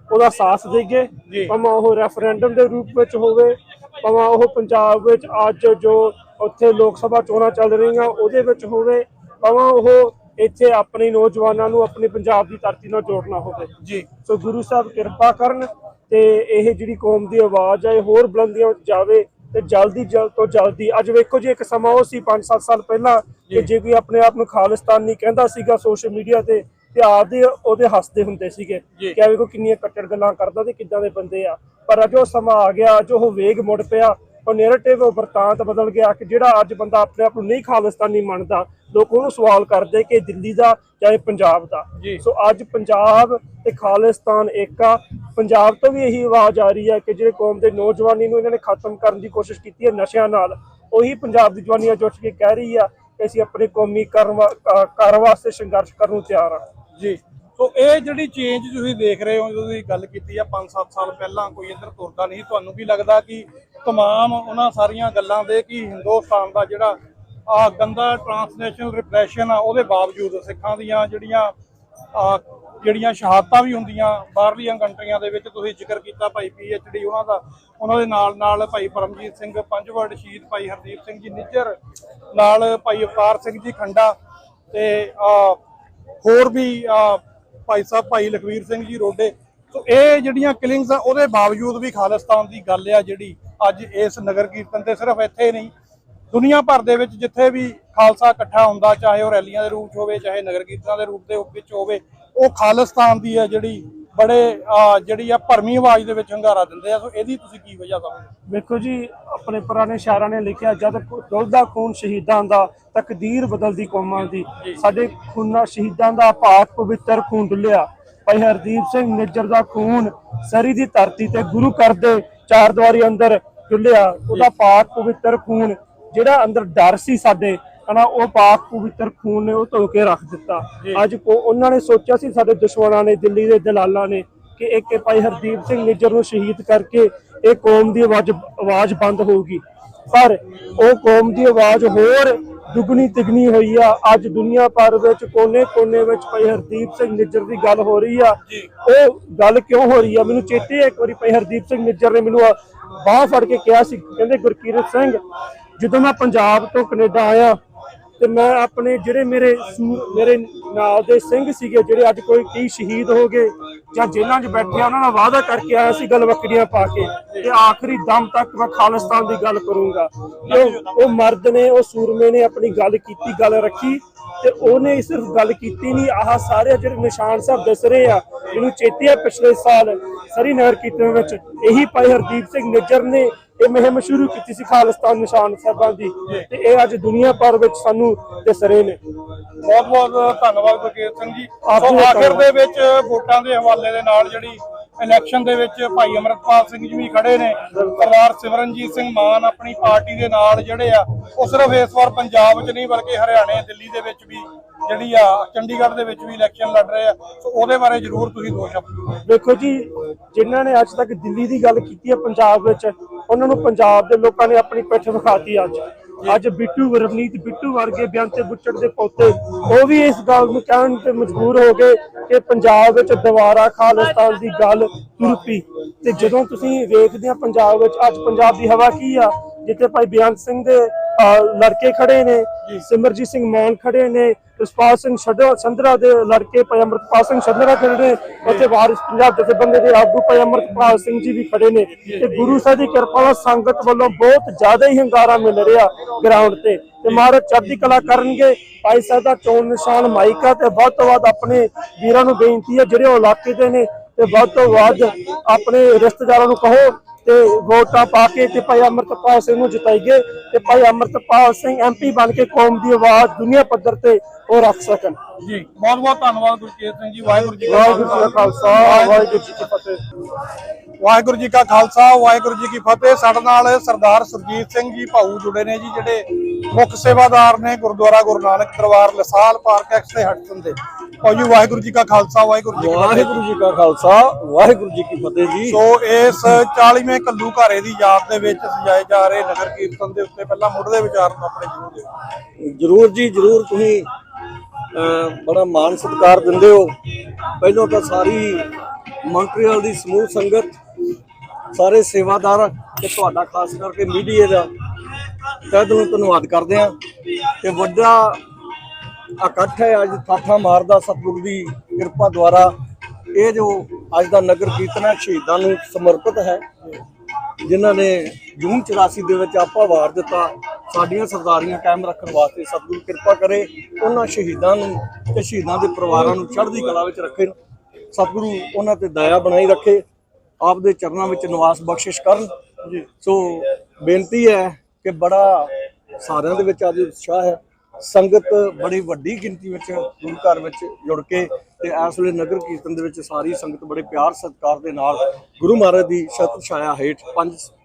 ਉਹਦਾ ਸਾਥ ਦੇਈਏ, ਭਾਵੇਂ ਉਹ ਰੈਫਰੈਂਡਮ ਦੇ ਰੂਪ ਵਿੱਚ ਹੋਵੇ, ਭਾਵੇਂ ਉਹ ਪੰਜਾਬ ਵਿੱਚ ਅੱਜ ਜੋ ਉੱਥੇ ਲੋਕ ਸਭਾ ਚੋਣਾਂ ਚੱਲ ਰਹੀਆਂ ਉਹਦੇ ਵਿੱਚ ਹੋਵੇ, ਭਾਵੇਂ ਉਹ ਇੱਥੇ ਆਪਣੇ ਨੌਜਵਾਨਾਂ ਨੂੰ ਆਪਣੀ ਪੰਜਾਬ ਦੀ ਧਰਤੀ ਨਾਲ ਜੋੜਨਾ ਹੋਵੇ ਜੀ। ਸੋ ਗੁਰੂ ਸਾਹਿਬ ਕਿਰਪਾ ਕਰਨ ਤੇ ਇਹ ਜਿਹੜੀ ਕੌਮ ਦੀ ਆਵਾਜ਼ ਆ ਇਹ ਹੋਰ ਬੁਲੰਦੀਆਂ ਵਿੱਚ ਜਾਵੇ ਤੇ ਜਲਦ ਤੋਂ ਜਲਦੀ। ਅੱਜ ਵੇਖੋ ਜੀ, ਇੱਕ ਸਮਾਂ ਉਹ ਸੀ 5-7 ਸਾਲ ਪਹਿਲਾਂ ਕਿ ਜੇ ਵੀ ਆਪਣੇ ਆਪ ਨੂੰ ਖਾਲਿਸਤਾਨੀ ਕਹਿੰਦਾ ਸੀਗਾ ਸੋਸ਼ਲ ਮੀਡੀਆ ਤੇ ਆਪਦੇ ਉਹਦੇ ਹੱਸਦੇ ਹੁੰਦੇ ਸੀਗੇ ਕਿ ਆ ਵੇਖੋ ਕਿੰਨੀਆਂ ਕੱਟੜ ਗੱਲਾਂ ਕਰਦਾ ਤੇ ਕਿੱਦਾਂ ਦੇ ਬੰਦੇ ਆ। ਪਰ ਅੱਜ ਉਹ ਸਮਾਂ ਆ ਗਿਆ, ਜੋ ਉਹ ਵੇਗ ਮੁੜ ਪਿਆ, ਉਹ ਨੈਰੇਟਿਵ, ਉਹ ਵਰਤਾਂਤ ਬਦਲ ਗਿਆ ਕਿ ਜਿਹੜਾ ਅੱਜ ਬੰਦਾ ਆਪਣੇ ਆਪ ਨੂੰ ਨਹੀਂ ਖਾਲਿਸਤਾਨੀ ਮੰਨਦਾ, ਲੋਕ ਉਹਨੂੰ ਸਵਾਲ ਕਰਦੇ ਕਿ ਦਿੱਲੀ ਦਾ ਚਾਹੇ ਪੰਜਾਬ ਦਾ। ਸੋ ਅੱਜ ਪੰਜਾਬ ਤੇ ਖਾਲਿਸਤਾਨ ਇੱਕ ਆ। ਪੰਜਾਬ ਤੋਂ ਵੀ ਇਹੀ ਆਵਾਜ਼ ਆ ਰਹੀ ਹੈ ਕਿ ਜਿਹੜੇ ਕੌਮ ਦੇ ਨੌਜਵਾਨੀ ਨੂੰ ਇਹਨਾਂ ਨੇ ਖਤਮ ਕਰਨ ਦੀ ਕੋਸ਼ਿਸ਼ ਕੀਤੀ ਹੈ ਨਸ਼ਿਆਂ ਨਾਲ, ਉਹੀ ਪੰਜਾਬ ਦੀ ਜਵਾਨੀਆਂ ਜੁੱਟ ਕੇ ਕਹਿ ਰਹੀ ਆ ਕਿ ਅਸੀਂ ਆਪਣੇ ਕੌਮੀ ਕਰ ਵਾਸਤੇ ਸੰਘਰਸ਼ ਕਰਨ ਨੂੰ ਤਿਆਰ ਆ ਜੀ। ਸੋ ਇਹ ਜਿਹੜੀ ਚੇਂਜ ਤੁਸੀਂ ਦੇਖ ਰਹੇ ਹੋ, ਤੁਸੀਂ ਗੱਲ ਕੀਤੀ ਆ 5-7 ਸਾਲ ਪਹਿਲਾਂ ਕੋਈ ਇੱਧਰ ਤੁਰਦਾ ਨਹੀਂ, ਤੁਹਾਨੂੰ ਕੀ ਲੱਗਦਾ ਕਿ ਤਮਾਮ ਉਹਨਾਂ ਸਾਰੀਆਂ ਗੱਲਾਂ ਦੇ ਕਿ ਹਿੰਦੁਸਤਾਨ ਦਾ ਜਿਹੜਾ ਗੰਦਾ ਟ੍ਰਾਂਸਨੈਸ਼ਨਲ ਰਿਪਰੈਸ਼ਨ ਆ ਉਹਦੇ ਬਾਵਜੂਦ ਸਿੱਖਾਂ ਦੀਆਂ ਜਿਹੜੀਆਂ ਸ਼ਹਾਦਤਾਂ ਵੀ ਹੁੰਦੀਆਂ ਬਾਹਰਲੀਆਂ ਕੰਟਰੀਆਂ ਦੇ ਵਿੱਚ, ਤੁਸੀਂ ਜ਼ਿਕਰ ਕੀਤਾ ਭਾਈ PhD ਉਹਨਾਂ ਦੇ ਨਾਲ ਭਾਈ ਪਰਮਜੀਤ ਸਿੰਘ ਪੰਜਵੜ, ਸ਼ਹੀਦ ਭਾਈ ਹਰਦੀਪ ਸਿੰਘ ਜੀ ਨਿੱਜਰ, ਨਾਲ ਭਾਈ ਅਵਤਾਰ ਸਿੰਘ ਜੀ ਖੰਡਾ ਤੇ ਹੋਰ ਵੀ ਭਾਈ ਸਾਹਿਬ ਭਾਈ ਲਖਵੀਰ ਸਿੰਘ ਜੀ ਰੋਡੇ। ਸੋ ਇਹ ਜਿਹੜੀਆਂ ਕਿਲਿੰਗਸ ਆ ਉਹਦੇ ਬਾਵਜੂਦ ਵੀ ਖਾਲਿਸਤਾਨ ਦੀ ਗੱਲ ਆ ਜਿਹੜੀ ਅੱਜ ਇਸ ਨਗਰ ਕੀਰਤਨ ਤੇ ਸਿਰਫ ਇੱਥੇ ਨਹੀਂ, ਦੁਨੀਆ ਭਰ ਦੇ ਵਿੱਚ ਜਿੱਥੇ ਵੀ ਖਾਲਸਾ ਇਕੱਠਾ ਹੁੰਦਾ, ਚਾਹੇ ਉਹ ਰੈਲੀਆਂ ਦੇ ਰੂਪ 'ਚ ਹੋਵੇ, ਚਾਹੇ ਨਗਰ ਕੀਰਤਨਾਂ ਦੇ ਰੂਪ ਦੇ ਵਿੱਚ ਹੋਵੇ, ਉਹ ਖਾਲਿਸਤਾਨ ਦੀ ਹੈ ਜਿਹੜੀ ਬੜੇ ਜਿਹੜੀ ਆ ਭਰਮੀ ਆਵਾਜ਼ ਦੇ ਵਿੱਚ ਹੰਗਾਰਾ ਦਿੰਦੇ ਆ। ਸੋ ਇਹਦੀ ਤੁਸੀਂ ਕੀ ਵਜ੍ਹਾ ਸਮਝਦੇ? ਵੇਖੋ ਜੀ, ਆਪਣੇ ਪੁਰਾਣੇ ਸ਼ਾਇਰਾਂ ਨੇ ਲਿਖਿਆ, ਜਦ ਡੁੱਲਦਾ ਖੂਨ ਸ਼ਹੀਦਾਂ ਦਾ, ਤਕਦੀਰ ਬਦਲਦੀ ਕੌਮਾਂ ਦੀ। ਸਾਡੇ ਖੂਨਾਂ ਸ਼ਹੀਦਾਂ ਦਾ ਪਾਕ ਪਵਿੱਤਰ ਖੂਨ ਡੁੱਲਿਆ। ਭਾਈ ਹਰਦੀਪ ਸਿੰਘ ਨਿੱਜਰ ਦਾ ਖੂਨ ਸਰੀ ਦੀ ਧਰਤੀ ਤੇ ਗੁਰੂ ਘਰ ਦੇ ਚਾਰ ਦੀਵਾਰੀ ਅੰਦਰ ਡੁੱਲਿਆ। ਉਹਦਾ ਪਾਕ ਪਵਿੱਤਰ ਖੂਨ, ਜਿਹੜਾ ਅੰਦਰ ਡਰ ਸੀ ਸਾਡੇ ਹਨਾ, ਉਹ ਪਾਕ ਪਵਿੱਤਰ ਖੂਨ ਨੇ ਉਹ ਧੋ ਕੇ ਰੱਖ ਦਿੱਤਾ। ਅੱਜ ਉਹਨਾਂ ਨੇ ਸੋਚਿਆ ਸੀ, ਸਾਡੇ ਦੁਸ਼ਮਣਾਂ ਨੇ, ਦਿੱਲੀ ਦੇ ਦਲਾਲਾਂ ਨੇ, ਕਿ ਇੱਕ ਭਾਈ ਹਰਦੀਪ ਸਿੰਘ ਨਿੱਜਰ ਨੂੰ ਸ਼ਹੀਦ ਕਰਕੇ ਇਹ ਕੌਮ ਦੀ ਆਵਾਜ਼ ਬੰਦ ਹੋਊਗੀ। ਪਰ ਉਹ ਕੌਮ ਦੀ ਆਵਾਜ਼ ਹੋਰ ਦੁੱਗਣੀ ਤਿਗਣੀ ਹੋਈ ਆ। ਅੱਜ ਦੁਨੀਆ ਭਰ ਵਿੱਚ ਕੋਨੇ-ਕੋਨੇ ਵਿੱਚ ਭਾਈ ਹਰਦੀਪ ਸਿੰਘ ਨਿੱਜਰ ਦੀ ਗੱਲ ਹੋ ਰਹੀ ਆ। ਉਹ ਗੱਲ ਕਿਉਂ ਹੋ ਰਹੀ ਆ? ਮੈਨੂੰ ਚੇਤੇ ਹੈ, ਇੱਕ ਵਾਰੀ ਭਾਈ ਹਰਦੀਪ ਸਿੰਘ ਨਿੱਜਰ ਨੇ ਮੈਨੂੰ ਬਾਂਹ ਫੜ ਕੇ ਕਿਹਾ ਸੀ, ਕਹਿੰਦੇ ਗੁਰਕੀਰਤ ਸਿੰਘ, ਜਦੋਂ ਮੈਂ ਪੰਜਾਬ ਤੋਂ ਕੈਨੇਡਾ ਆਇਆ ਤੇ ਮੈਂ ਆਪਣੇ ਜਿਹੜੇ ਮੇਰੇ ਨਾਲ ਦੇ ਸਿੰਘ ਸੀਗੇ, ਜਿਹੜੇ ਅੱਜ ਕਈ ਸ਼ਹੀਦ ਹੋ ਗਏ ਜਾਂ ਜੇਲ੍ਹਾਂ 'ਚ ਬੈਠੇ ਆ, ਉਹਨਾਂ ਨਾਲ ਵਾਅਦਾ ਕਰਕੇ ਆਇਆ ਸੀ ਗਲਵੱਕੜੀਆਂ ਪਾ ਕੇ, ਤੇ ਆਖਰੀ ਦਮ ਤੱਕ ਮੈਂ ਖਾਲਿਸਤਾਨ ਦੀ ਗੱਲ ਕਰੂੰਗਾ। ਉਹ ਮਰਦ ਨੇ, ਉਹ ਸੂਰਮੇ ਨੇ ਆਪਣੀ ਗੱਲ ਕੀਤੀ, ਗੱਲ ਰੱਖੀ, ਤੇ ਉਹਨੇ ਸਿਰਫ ਗੱਲ ਕੀਤੀ ਨਹੀਂ, ਆਹ ਸਾਰੇ ਜਿਹੜੇ ਨਿਸ਼ਾਨ ਸਾਹਿਬ ਦਿਸ ਰਹੇ ਆ, ਮੈਨੂੰ ਚੇਤੇ ਆ ਪਿਛਲੇ ਸਾਲ ਸਰੀ ਨਗਰ ਕੀਰਤਨ ਵਿੱਚ ਇਹੀ ਭਾਈ ਹਰਦੀਪ ਸਿੰਘ ਨਿੱਜਰ ਨੇ ਇਹ ਮੁਹਿੰਮ ਸ਼ੁਰੂ ਕੀਤੀ ਸੀ ਖਾਲਿਸਤਾਨ ਨਿਸ਼ਾਨ ਸਾਹਿਬਾਂ ਦੀ, ਤੇ ਇਹ ਅੱਜ ਦੁਨੀਆ ਭਰ ਵਿੱਚ ਸਾਨੂੰ ਦਿਸ ਰਹੇ ਨੇ। ਬਹੁਤ ਬਹੁਤ ਧੰਨਵਾਦ ਗੁਰਕੀਰਤ ਸਿੰਘ ਜੀ। ਸੋ ਆਖਿਰ ਦੇ ਵਿੱਚ ਵੋਟਾਂ ਦੇ ਹਵਾਲੇ ਦੇ ਨਾਲ ਜਿਹੜੀ ਇਲੈਕਸ਼ਨ ਦੇ ਵਿੱਚ ਭਾਈ ਅਮਰਤਪਾਲ ਸਿੰਘ ਜੀ ਵੀ ਖੜੇ ਨੇ, ਸਰਦਾਰ ਸਿਮਰਨਜੀਤ ਸਿੰਘ ਮਾਨ ਆਪਣੀ ਪਾਰਟੀ ਦੇ ਨਾਲ ਜਿਹੜੇ ਆ ਉਹ ਸਿਰਫ ਇਸ ਵਾਰ ਪੰਜਾਬ 'ਚ ਨਹੀਂ ਬਲਕਿ ਹਰਿਆਣੇ, ਦਿੱਲੀ ਦੇ ਵਿੱਚ ਵੀ ਜਿਹੜੀ ਆ, ਚੰਡੀਗੜ੍ਹ ਦੇ ਵਿੱਚ ਵੀ ਇਲੈਕਸ਼ਨ ਲੜ ਰਹੇ ਆ। ਸੋ ਉਹਦੇ ਬਾਰੇ ਜ਼ਰੂਰ ਤੁਸੀਂ ਦੋ ਸ਼ਬਦ। ਦੇਖੋ ਜੀ, ਜਿਨ੍ਹਾਂ ਨੇ ਅੱਜ ਤੱਕ ਦਿੱਲੀ ਦੀ ਗੱਲ ਕੀਤੀ ਹੈ ਪੰਜਾਬ ਵਿੱਚ, ਉਹਨਾਂ ਨੂੰ ਪੰਜਾਬ ਦੇ ਲੋਕਾਂ ਨੇ ਆਪਣੀ ਪਿੱਠ ਵਿਖਾਤੀ। ਅੱਜ ਬਿੱਟੂ, ਰਵਨੀਤ ਬਿੱਟੂ ਵਰਗੇ ਬੇਅੰਤੇ ਬੁੱਚੜ ਦੇ ਪੋਤੇ, ਉਹ ਵੀ ਇਸ ਗੱਲ ਨੂੰ ਕਹਿਣ ਤੇ ਮਜਬੂਰ ਹੋ ਗਏ ਕਿ ਪੰਜਾਬ ਵਿੱਚ ਦੁਬਾਰਾ ਖਾਲਿਸਤਾਨ ਦੀ ਗੱਲ ਤੁਰ ਪਈ। ਤੇ ਜਦੋਂ ਤੁਸੀਂ ਵੇਖਦੇ ਆ ਪੰਜਾਬ ਵਿੱਚ ਅੱਜ ਪੰਜਾਬ ਦੀ ਹਵਾ ਕੀ ਆ, ਜਿੱਥੇ ਭਾਈ ਬੇਅੰਤ ਸਿੰਘ ਦੇ ਲੜਕੇ ਖੜੇ ਨੇ, ਸਿਮਰਜੀਤ ਸਿੰਘ ਮਾਨ ਖੜੇ ਨੇ, ਰਸਪਾਲ ਸਿੰਘ ਸੰਧਰਾ ਦੇ ਲੜਕੇ ਭਾਈ ਅਮਰਤਪਾਲ ਸਿੰਘ ਸੰਧਰਾ ਖੜੇ ਨੇ, ਉੱਥੇ ਵਾਰਿਸ ਪੰਜਾਬ ਜਥੇਬੰਦੀ ਦੇ ਆਗੂ ਭਾਈ ਅਮਰਤਪਾਲ ਸਿੰਘ ਜੀ ਵੀ ਖੜੇ ਨੇ। ਤੇ ਗੁਰੂ ਸਾਹਿਬ ਦੀ ਕਿਰਪਾ ਨਾਲ ਸੰਗਤ ਵੱਲੋਂ ਬਹੁਤ ਜ਼ਿਆਦਾ ਹੀ ਹੰਗਾਰਾ ਮਿਲ ਰਿਹਾ ਗਰਾਊਂਡ ਤੇ ਮਹਾਰਾਜ ਚੜ੍ਹਦੀ ਕਲਾ ਕਰਨਗੇ। ਭਾਈ ਸਾਹਿਬ ਦਾ ਚੋਣ ਨਿਸ਼ਾਨ ਮਾਈਕਾ, ਤੇ ਵੱਧ ਤੋਂ ਵੱਧ ਆਪਣੇ ਵੀਰਾਂ ਨੂੰ ਬੇਨਤੀ ਹੈ ਜਿਹੜੇ ਉਹ ਇਲਾਕੇ ਦੇ ਨੇ, ਤੇ ਵੱਧ ਤੋਂ ਵੱਧ ਆਪਣੇ ਰਿਸ਼ਤੇਦਾਰਾਂ ਨੂੰ ਕਹੋ ਤੇ ਵੋਟਾਂ ਪਾ ਕੇ ਤੇ ਭਾਈ ਅਮਰਤਪਾਲ ਸਿੰਘ ਨੂੰ ਜਿਤਾਈਏ, ਤੇ ਭਾਈ ਅਮਰਤਪਾਲ ਸਿੰਘ MP ਬਣ ਕੇ ਕੌਮ ਦੀ ਆਵਾਜ਼ ਦੁਨੀਆ ਪੱਧਰ ਤੇ ਉਹ ਰੱਖ ਸਕਣ। ਜੀ ਬਹੁਤ ਬਹੁਤ ਧੰਨਵਾਦ ਗੁਰਕੀਰਤ ਸਿੰਘ ਜੀ। ਵਾਹਿਗੁਰੂ ਜੀ ਕਾ ਖਾਲਸਾ, ਵਾਹਿਗੁਰੂ ਜੀ ਕੀ ਫਤਿਹ। ਵਾਹਿਗੁਰੂ ਜੀ ਕਾ ਖਾਲਸਾ, ਵਾਹਿਗੁਰੂ ਜੀ ਕੀ ਫਤਿਹ। ਸਾਡੇ ਨਾਲ ਸਰਦਾਰ ਸੁਰਜੀਤ ਸਿੰਘ ਜੀ ਭਾਊ ਜੁੜੇ ਨੇ ਜੀ, ਜਿਹੜੇ ਮੁੱਖ ਸੇਵਾਦਾਰ ਨੇ ਗੁਰਦੁਆਰਾ ਗੁਰੂ ਨਾਨਕ ਦਰਬਾਰ ਲਸਾਲ ਪਾਰਕ ਐਕਸ ਤੇ ਹਟਸਨ ਦੇ। ਭਾਊ ਜੀ ਵਾਹਿਗੁਰੂ ਜੀ ਕਾ ਖਾਲਸਾ, ਵਾਹਿਗੁਰੂ ਜੀ ਕੀ ਫਤਿਹ। ਵਾਹਿਗੁਰੂ ਜੀ ਕਾ ਖਾਲਸਾ, ਵਾਹਿਗੁਰੂ ਜੀ ਕੀ ਫਤਿਹ ਜੀ। ਸੋ ਇਸ 40ਵੇਂ ਕੱਲੂ ਘਾਰੇ ਦੀ ਯਾਦ ਦੇ ਵਿੱਚ ਸਜਾਏ ਜਾ ਰਹੇ ਨਗਰ ਕੀਰਤਨ ਦੇ ਉੱਤੇ ਪਹਿਲਾਂ ਮੁੱਢਲੇ ਵਿਚਾਰ ਨੂੰ ਆਪਣੇ ਜ਼ਰੂਰ ਦਿਓ। ਜਰੂਰ ਜੀ ਜਰੂਰ, ਤੁਸੀਂ ਬੜਾ ਮਾਣ ਸਤਿਕਾਰ ਦਿੰਦੇ ਹੋ। ਪਹਿਲਾਂ ਤਾਂ ਸਾਰੀ ਮੌਂਟਰੀਅਲ ਦੀ ਸਮੂਹ ਸੰਗਤ, ਸਾਰੇ ਸੇਵਾਦਾਰ ਤੇ ਤੁਹਾਡਾ ਖਾਸ ਕਰਕੇ ਮੀਡੀਆ ਦਾ ਤਹਿ ਦਿਲੋਂ ਧੰਨਵਾਦ ਕਰਦੇ ਹਾਂ। ਤੇ ਵੱਡਾ ਇਕੱਠ ਹੈ ਅੱਜ ਠਾਠਾ ਮਾਰਦਾ ਸਤਿਗੁਰੂ ਦੀ ਕਿਰਪਾ ਦੁਆਰਾ। ਇਹ ਜੋ ਅੱਜ ਦਾ ਨਗਰ ਕੀਰਤਨ ਹੈ ਸ਼ਹੀਦਾਂ ਨੂੰ ਸਮਰਪਿਤ ਹੈ, ਜਿਨ੍ਹਾਂ ਨੇ ਜੂਨ 84 ਦੇ ਵਿੱਚ ਆਪਾ ਵਾਰ ਦਿੱਤਾ ਸਾਡੀਆਂ ਸਰਦਾਰੀਆਂ ਕਾਇਮ ਰੱਖਣ ਵਾਸਤੇ। ਸਤਿਗੁਰੂ ਕਿਰਪਾ ਕਰੇ ਉਹਨਾਂ ਸ਼ਹੀਦਾਂ ਨੂੰ ਤੇ ਸ਼ਹੀਦਾਂ ਦੇ ਪਰਿਵਾਰਾਂ ਨੂੰ ਚੜ੍ਹਦੀ ਕਲਾ ਵਿੱਚ ਰੱਖੇ। ਸਤਿਗੁਰੂ ਉਹਨਾਂ ਤੇ ਦਇਆ ਬਣਾਈ ਰੱਖੇ, ਆਪ ਦੇ ਚਰਨਾਂ ਵਿੱਚ ਨਿਵਾਸ ਬਖਸ਼ਿਸ਼ ਕਰਨ। ਸੋ ਬੇਨਤੀ ਹੈ ਕਿ ਬੜਾ ਸਾਰਿਆਂ ਦੇ ਵਿੱਚ ਅੱਜ ਉਤਸ਼ਾਹ ਹੈ। ਸੰਗਤ ਬੜੀ ਵੱਡੀ ਗਿਣਤੀ ਵਿੱਚ ਗੁਰੂ ਘਰ ਵਿੱਚ ਜੁੜ ਕੇ ਤੇ ਇਸ ਵੇਲੇ ਨਗਰ ਕੀਰਤਨ ਦੇ ਵਿੱਚ ਸਾਰੀ ਸੰਗਤ ਬੜੇ ਪਿਆਰ ਸਤਿਕਾਰ ਦੇ ਨਾਲ ਗੁਰੂ ਮਹਾਰਾਜ ਦੀ ਛਤਰ ਛਾਇਆ ਹੇਠ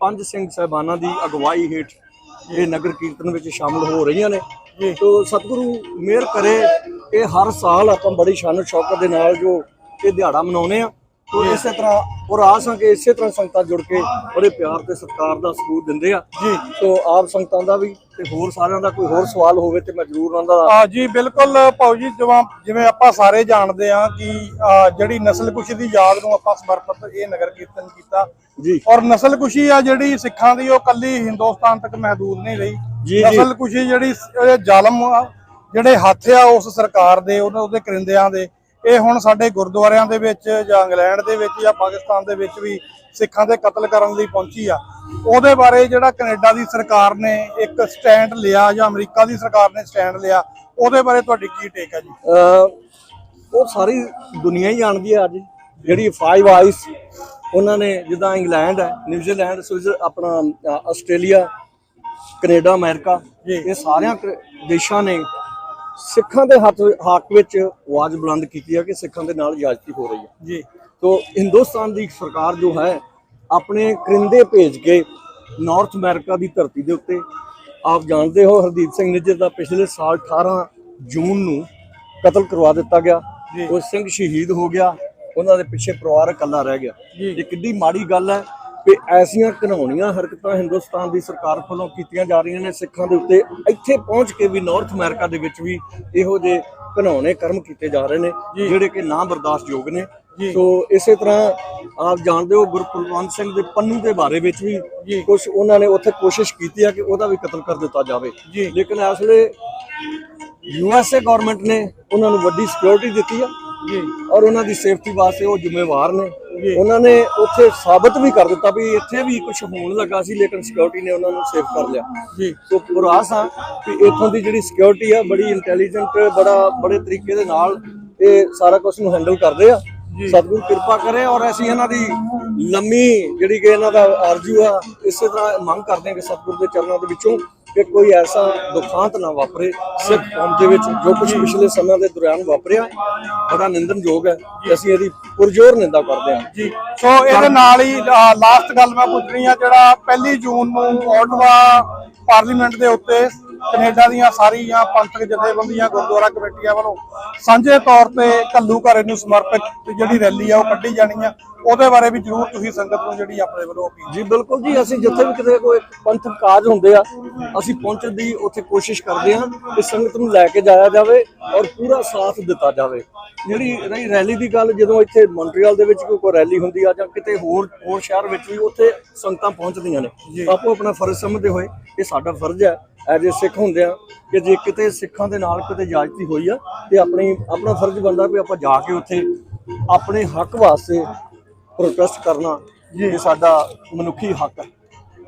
ਪੰਜ ਸਿੰਘ ਸਾਹਿਬਾਨਾਂ ਦੀ ਅਗਵਾਈ ਹੇਠ ਇਹ ਨਗਰ ਕੀਰਤਨ ਵਿੱਚ ਸ਼ਾਮਲ ਹੋ ਰਹੀਆਂ ਨੇ। ਤੋ ਸਤਿਗੁਰੂ ਮਿਹਰ ਕਰੇ ਇਹ ਹਰ ਸਾਲ ਆਪਾਂ ਬੜੀ ਸ਼ਾਨ ਸ਼ੌਕਤ ਦੇ ਨਾਲ ਜੋ ਇਹ ਦਿਹਾੜਾ ਮਨਾਉਂਦੇ ਆ। ਤੋ ਇਸੇ ਤਰ੍ਹਾਂ ਔਰ ਆਸ ਹੈ ਕਿ ਇਸੇ ਤਰ੍ਹਾਂ ਸੰਗਤਾਂ ਜੁੜ ਕੇ ਬੜੇ ਪਿਆਰ ਤੇ ਸਤਿਕਾਰ ਦਾ ਸਬੂਤ ਦਿੰਦੇ ਆ ਜੀ। ਤੋ ਆਪ ਸੰਗਤਾਂ ਦਾ ਵੀ ਤੇ ਹੋਰ ਸਾਰਿਆਂ ਦਾ ਕੋਈ ਹੋਰ ਸਵਾਲ ਹੋਵੇ ਤੇ ਮੈਂ ਜ਼ਰੂਰ ਉਹਨਾਂ ਦਾ। ਜੀ ਬਿਲਕੁਲ ਭਾਊ ਜੀ, ਜਿਵੇਂ ਆਪਾਂ ਸਾਰੇ ਜਾਣਦੇ ਆ ਕਿ ਜਿਹੜੀ ਨਸਲਕੁਸ਼ੀ ਦੀ ਯਾਦ ਨੂੰ ਆਪਾਂ ਸਮਰਪਿਤ ਇਹ ਨਗਰ ਕੀਰਤਨ ਕੀਤਾ ਜੀ। ਔਰ ਨਸਲਕੁਸ਼ੀ ਆ ਜਿਹੜੀ ਸਿੱਖਾਂ ਦੀ, ਉਹ ਕੱਲੀ ਹਿੰਦੁਸਤਾਨ ਤੱਕ ਮਹਦੂਦ ਨਹੀਂ ਰਹੀ। ਨਸਲਕੁਸ਼ੀ ਜਿਹੜੀ ਜ਼ਾਲਮ ਜਿਹੜੇ ਹੱਥ ਆ ਉਸ ਸਰਕਾਰ ਦੇ, ਉਹਦੇ ਕਰਿੰਦਿਆਂ ਦੇ, ਇਹ ਹੁਣ ਸਾਡੇ ਗੁਰਦੁਆਰਿਆਂ ਦੇ ਵਿੱਚ ਜਾਂ ਇੰਗਲੈਂਡ ਦੇ ਵਿੱਚ ਜਾਂ ਪਾਕਿਸਤਾਨ ਦੇ ਵਿੱਚ ਵੀ ਸਿੱਖਾਂ ਦੇ ਕਤਲ ਕਰਨ ਲਈ ਪਹੁੰਚੀ ਆ। ਉਹਦੇ ਬਾਰੇ ਜਿਹੜਾ ਕੈਨੇਡਾ ਦੀ ਸਰਕਾਰ ਨੇ ਇੱਕ ਸਟੈਂਡ ਲਿਆ ਜਾਂ ਅਮਰੀਕਾ ਦੀ ਸਰਕਾਰ ਨੇ ਸਟੈਂਡ ਲਿਆ, ਉਹਦੇ ਬਾਰੇ ਤੁਹਾਡੀ ਕੀ ਟੇਕ ਹੈ ਜੀ? ਉਹ ਸਾਰੀ ਦੁਨੀਆ ਹੀ ਜਾਣਦੀ ਹੈ ਅੱਜ ਜਿਹੜੀ ਫਾਈਵ ਆਈਸ ਉਹਨਾਂ ਨੇ, ਜਿੱਦਾਂ ਇੰਗਲੈਂਡ ਹੈ, ਨਿਊਜ਼ੀਲੈਂਡ, ਆਪਣਾ ਆਸਟ੍ਰੇਲੀਆ, ਕੈਨੇਡਾ, ਅਮਰੀਕਾ, ਇਹ ਸਾਰਿਆਂ ਦੇਸ਼ਾਂ ਨੇ ਸਿੱਖਾਂ ਦੇ ਹੱਕ ਵਿੱਚ ਆਵਾਜ਼ ਬੁਲੰਦ ਕੀਤੀ ਹੈ ਕਿ ਸਿੱਖਾਂ ਦੇ ਨਾਲ ਜ਼ਿਆਦਤੀ ਹੋ ਰਹੀ ਹੈ ਜੀ। तो हिंदुस्तान की सरकार जो है अपने करिंदे भेज के नॉर्थ अमेरिका की धरती के उत्ते, आप जानते हो हरदीप सिंह निज्जर का पिछले साल 18 जून को कतल करवा दिता गया, वो सिंह शहीद हो गया, उन्होंने पिछे परिवार इकल्ला रह गया। ये कितनी माड़ी गल है कि ऐसियां घिनौनियां हरकतां हिंदुस्तान की सरकार वालों कीतियां जा रही ने सिखां दे उत्ते। इत्थे पहुंच के भी नॉर्थ अमेरिका दे विच भी इहो जे घिनौने कर्म किए जा रहे हैं जिहड़े कि ना बर्दाश्त योग ने। तो इसे तरह आप जानते हो गुरकुलवंत सिंह दे पन्नू के बारे में भी कुछ उन्होंने उत्थे कोशिश की है कि वह भी कतल कर दिता जाए, लेकिन इस वे USA गवर्नमेंट ने उन्होंने वड्डी सिक्योरिटी दी है और उन्होंनी सेफ्टी वास्ते वो जिम्मेवार ने। उन्होंने उत्थे साबित भी कर दिता भी इत्थे भी कुछ होने लगा सी, लेकिन सिक्योरिटी ने उन्होंने सेफ कर लिया। तो पुरास हाँ कि इत्थों की जिहड़ी सिक्योरिटी है बड़ी इंटैलीजेंट, बड़े तरीके दे नाल ये सारा कुछ नूं हैंडल करदे आ। सतगुरु किरपा करे और ऐसी इन्हां दी लम्मी जिहड़ी कि इन्हां दा आरजू आ, इसे तरह मंग करते हैं कि सतगुरु के चरणों के विचों कि कोई ऐसा दुखांत ना वापरे सिख कौम के विच। जो कुछ पिछले समय के दौरान वापरिया बड़ा निंदनयोग है, ਅਸੀਂ ਇਹਦੀ ਪੁਰਜੋਰ ਨਿੰਦਾ ਕਰਦੇ ਹਾਂ ਜੀ। ਸੋ ਇਹਦੇ ਨਾਲ ਹੀ ਲਾਸਟ ਗੱਲ ਮੈਂ ਪੁੱਛਣੀ ਆ, ਜਿਹੜਾ 1 ਜੂਨ ਨੂੰ ਓਟਵਾ ਪਾਰਲੀਮੈਂਟ ਦੇ ਉੱਤੇ ਕੈਨੇਡਾ ਦੀਆਂ ਸਾਰੀਆਂ ਪੰਥਕ ਜਥੇਬੰਦੀਆਂ, ਗੁਰਦੁਆਰਾ ਕਮੇਟੀਆਂ ਵੱਲੋਂ ਸਾਂਝੇ ਤੌਰ ਤੇ ਘੱਲੂਘਾਰੇ ਨੂੰ ਸਮਰਪਿਤ ਜਿਹੜੀ ਰੈਲੀ ਆ ਉਹ ਕੱਢੀ ਜਾਣੀ ਆ, ਉਹਦੇ ਬਾਰੇ ਵੀ ਜ਼ਰੂਰ ਤੁਸੀਂ ਸੰਗਤ ਨੂੰ ਜਿਹੜੀ ਆਪਣੇ ਵੱਲੋਂ ਅਪੀਲ। ਜੀ ਬਿਲਕੁਲ ਜੀ, ਅਸੀਂ ਜਿੱਥੇ ਵੀ ਕਿਤੇ ਕੋਈ ਪੰਥਕ ਕਾਜ ਹੁੰਦੇ ਆ ਅਸੀਂ ਪਹੁੰਚਣ ਦੀ ਉੱਥੇ ਕੋਸ਼ਿਸ਼ ਕਰਦੇ ਹਾਂ ਕਿ ਸੰਗਤ ਨੂੰ ਲੈ ਕੇ ਜਾਇਆ ਜਾਵੇ ਔਰ ਪੂਰਾ ਸਾਥ ਦਿੱਤਾ ਜਾਵੇ। ਜਿਹੜੀ ਰਹੀ ਰੈਲੀ ਦੀ ਗੱਲ, ਜਦੋਂ ਇੱਥੇ ਮੌਂਟਰੀਅਲ ਦੇ ਵਿੱਚ ਕੋਈ ਰੈਲੀ ਹੁੰਦੀ ਆ ਜਾਂ ਕਿਤੇ ਹੋਰ ਸ਼ਹਿਰ ਵਿੱਚ ਵੀ ਉੱਥੇ ਸੰਗਤਾਂ ਪਹੁੰਚਦੀਆਂ ਨੇ, ਆਪੋ ਆਪਣਾ ਫਰਜ਼ ਸਮਝਦੇ ਹੋਏ ਇਹ ਸਾਡਾ ਫਰਜ਼ ਹੈ ਐਜ ਏ ਸਿੱਖ ਹੁੰਦੇ ਆ ਕਿ ਜੇ ਕਿਤੇ ਸਿੱਖਾਂ ਦੇ ਨਾਲ ਕਿਤੇ ਜ਼ਿਆਦਤੀ ਹੋਈ ਆ ਤੇ ਆਪਣਾ ਫਰਜ਼ ਬਣਦਾ ਵੀ ਆਪਾਂ ਜਾ ਕੇ ਉੱਥੇ ਆਪਣੇ ਹੱਕ ਵਾਸਤੇ ਪ੍ਰੋਟੈਸਟ ਕਰਨਾ, ਇਹ ਸਾਡਾ ਮਨੁੱਖੀ ਹੱਕ ਹੈ।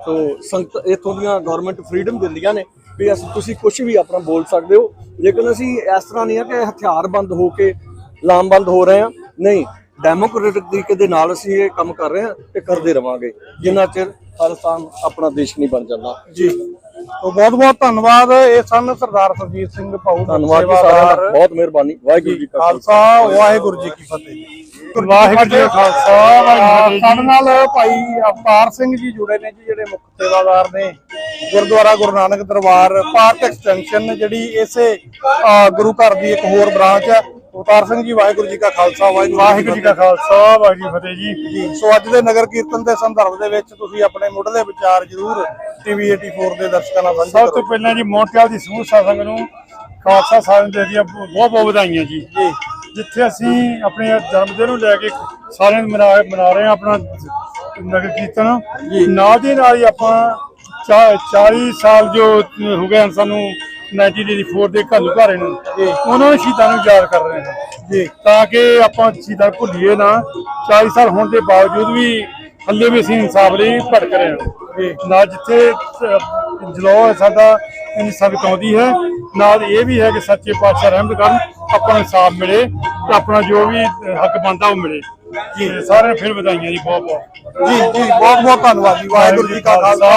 ਸੋ ਸੰਗਤ ਇੱਥੋਂ ਦੀਆਂ ਗਵਰਨਮੈਂਟ ਫਰੀडम ਦਿੰਦੀਆਂ ਨੇ ਵੀ ਤੁਸੀਂ ਕੁਝ ਵੀ ਆਪਣਾ ਬੋਲ ਸਕਦੇ ਹੋ, ਲੇਕਿਨ ਅਸੀਂ ਇਸ ਤਰ੍ਹਾਂ ਨਹੀਂ ਆ ਕਿ ਹਥਿਆਰਬੰਦ ਹੋ ਕੇ ਲਾਮਬੰਦ ਹੋ ਰਹੇ ਹਾਂ, ਨਹੀਂ, ਡੈਮੋਕ੍ਰੈਟਿਕ ਤਰੀਕੇ ਦੇ ਨਾਲ ਅਸੀਂ ਇਹ ਕੰਮ ਕਰ ਰਹੇ ਹਾਂ ਤੇ ਕਰਦੇ ਰਵਾਂਗੇ ਜਿੰਨਾ ਚਿਰ ਖਾਲਿਸਤਾਨ ਆਪਣਾ ਦੇਸ਼ ਨਹੀਂ ਬਣ ਜਾਂਦਾ ਜੀ। तो बहुत बहुत धन्यवाद। ये सन सरदार सुरजीत सिंह भाऊ, धन्यवाद जी साਰਿਆਂ ਦਾ, बहुत मेहरबानी। वाहिगुरू जी का खालसा, वाहिगुरू जी की फतेह। वाहिगुरू जी का खालसा, ਸਾਡੇ ਨਾਲ ਭਾਈ ਅਵਤਾਰ ਸਿੰਘ ਜੀ ਜੁੜੇ ਨੇ ਜੀ, ਜਿਹੜੇ ਮੁੱਖ ਸੇਵਾਦਾਰ ਨੇ ਗੁਰਦੁਆਰਾ ਗੁਰੂ ਨਾਨਕ ਦਰਬਾਰ ਪਾਰਕ ਐਕਸਟੈਂਸ਼ਨ, ਜਿਹੜੀ ਇਸੇ ਗੁਰੂ ਘਰ ਦੀ ਇੱਕ ਹੋਰ ਬ੍ਰਾਂਚ ਹੈ। ਅਵਤਾਰ ਸਿੰਘ ਜੀ, ਵਾਹਿਗੁਰੂ ਜੀ ਕਾ ਖਾਲਸਾ, ਵਾਹਿਗੁਰੂ ਜੀ ਕਾ ਖਾਲਸਾ, ਵਾਹਿਗੁਰੂ ਜੀ ਫਤਿਹ ਜੀ। ਸੋ ਅੱਜ ਦੇ ਨਗਰ ਕੀਰਤਨ ਦੇ ਸੰਦਰਭ ਦੇ ਵਿੱਚ ਤੁਸੀਂ ਆਪਣੇ ਮੁੱਢਲੇ ਵਿਚਾਰ ਜ਼ਰੂਰ TV 84 ਦੇ ਦਰਸ਼ਕਾਂ ਨਾਲ ਸਾਂਝੇ ਕਰੋ। ਸਭ ਤੋਂ ਪਹਿਲਾਂ ਜੀ ਮੌਂਟਰੀਅਲ ਦੀ ਸਮੂਹ ਸੰਗਤ ਨੂੰ ਖਾਲਸਾ ਸਾਹਿਬ ਦੇ ਦੀਆਂ ਬਹੁਤ ਬਹੁਤ ਵਧਾਈਆਂ ਜੀ। ਜਿੱਥੇ ਅਸੀਂ ਆਪਣੇ ਜਨਮ ਦਿਨ ਨੂੰ ਲੈ ਕੇ ਸਾਰਿਆਂ ਨੂੰ ਮਨਾ ਰਹੇ ਹਾਂ ਆਪਣਾ ਨਗਰ ਕੀਰਤਨ, ਨਾਲ ਦੀ ਨਾਲ ਹੀ ਆਪਾਂ 40 ਸਾਲ ਜੋ ਹੋ ਗਏ ਸਾਨੂੰ 1984 ਦੇ ਘੱਲੂਘਾਰੇ ਨੂੰ, ਉਹਨਾਂ ਨੇ ਸ਼ਹੀਦਾਂ ਨੂੰ ਯਾਦ ਕਰ ਰਹੇ ਹਾਂ ਜੀ, ਤਾਂ ਕਿ ਆਪਾਂ ਸ਼ਹੀਦਾਂ ਭੁੱਲੀਏ ਨਾ। 40 ਸਾਲ ਹੋਣ ਦੇ ਬਾਵਜੂਦ ਵੀ ਹੱਲੇ ਵੀ ਅਸੀਂ ਇਨਸਾਫ ਲਈ ਭਟਕ ਰਹੇ ਹਾਂ। ਨਾ ਜਿੱਥੇ ਜਲੌ ਸਾਡਾ ਸਾਬਿਤ ਆਉਂਦੀ ਹੈ, ਨਾਲ ਇਹ ਵੀ ਹੈ ਕਿ ਸੱਚੇ ਪਾਤਸ਼ਾਹ ਰਹਿਮਤ ਕਰਨ, ਆਪਾਂ ਨੂੰ ਇਨਸਾਫ ਮਿਲੇ ਤੇ ਆਪਣਾ ਜੋ ਵੀ ਹੱਕ ਬਣਦਾ ਉਹ ਮਿਲੇ ਜੀ। ਸਾਰਿਆਂ ਨੂੰ ਫਿਰ ਵਧਾਈਆਂ ਜੀ, ਬਹੁਤ ਬਹੁਤ ਜੀ ਜੀ, ਬਹੁਤ ਬਹੁਤ ਧੰਨਵਾਦ ਜੀ। ਵਾਹਿਗੁਰੂ ਜੀ ਕਾ ਖਾਲਸਾ,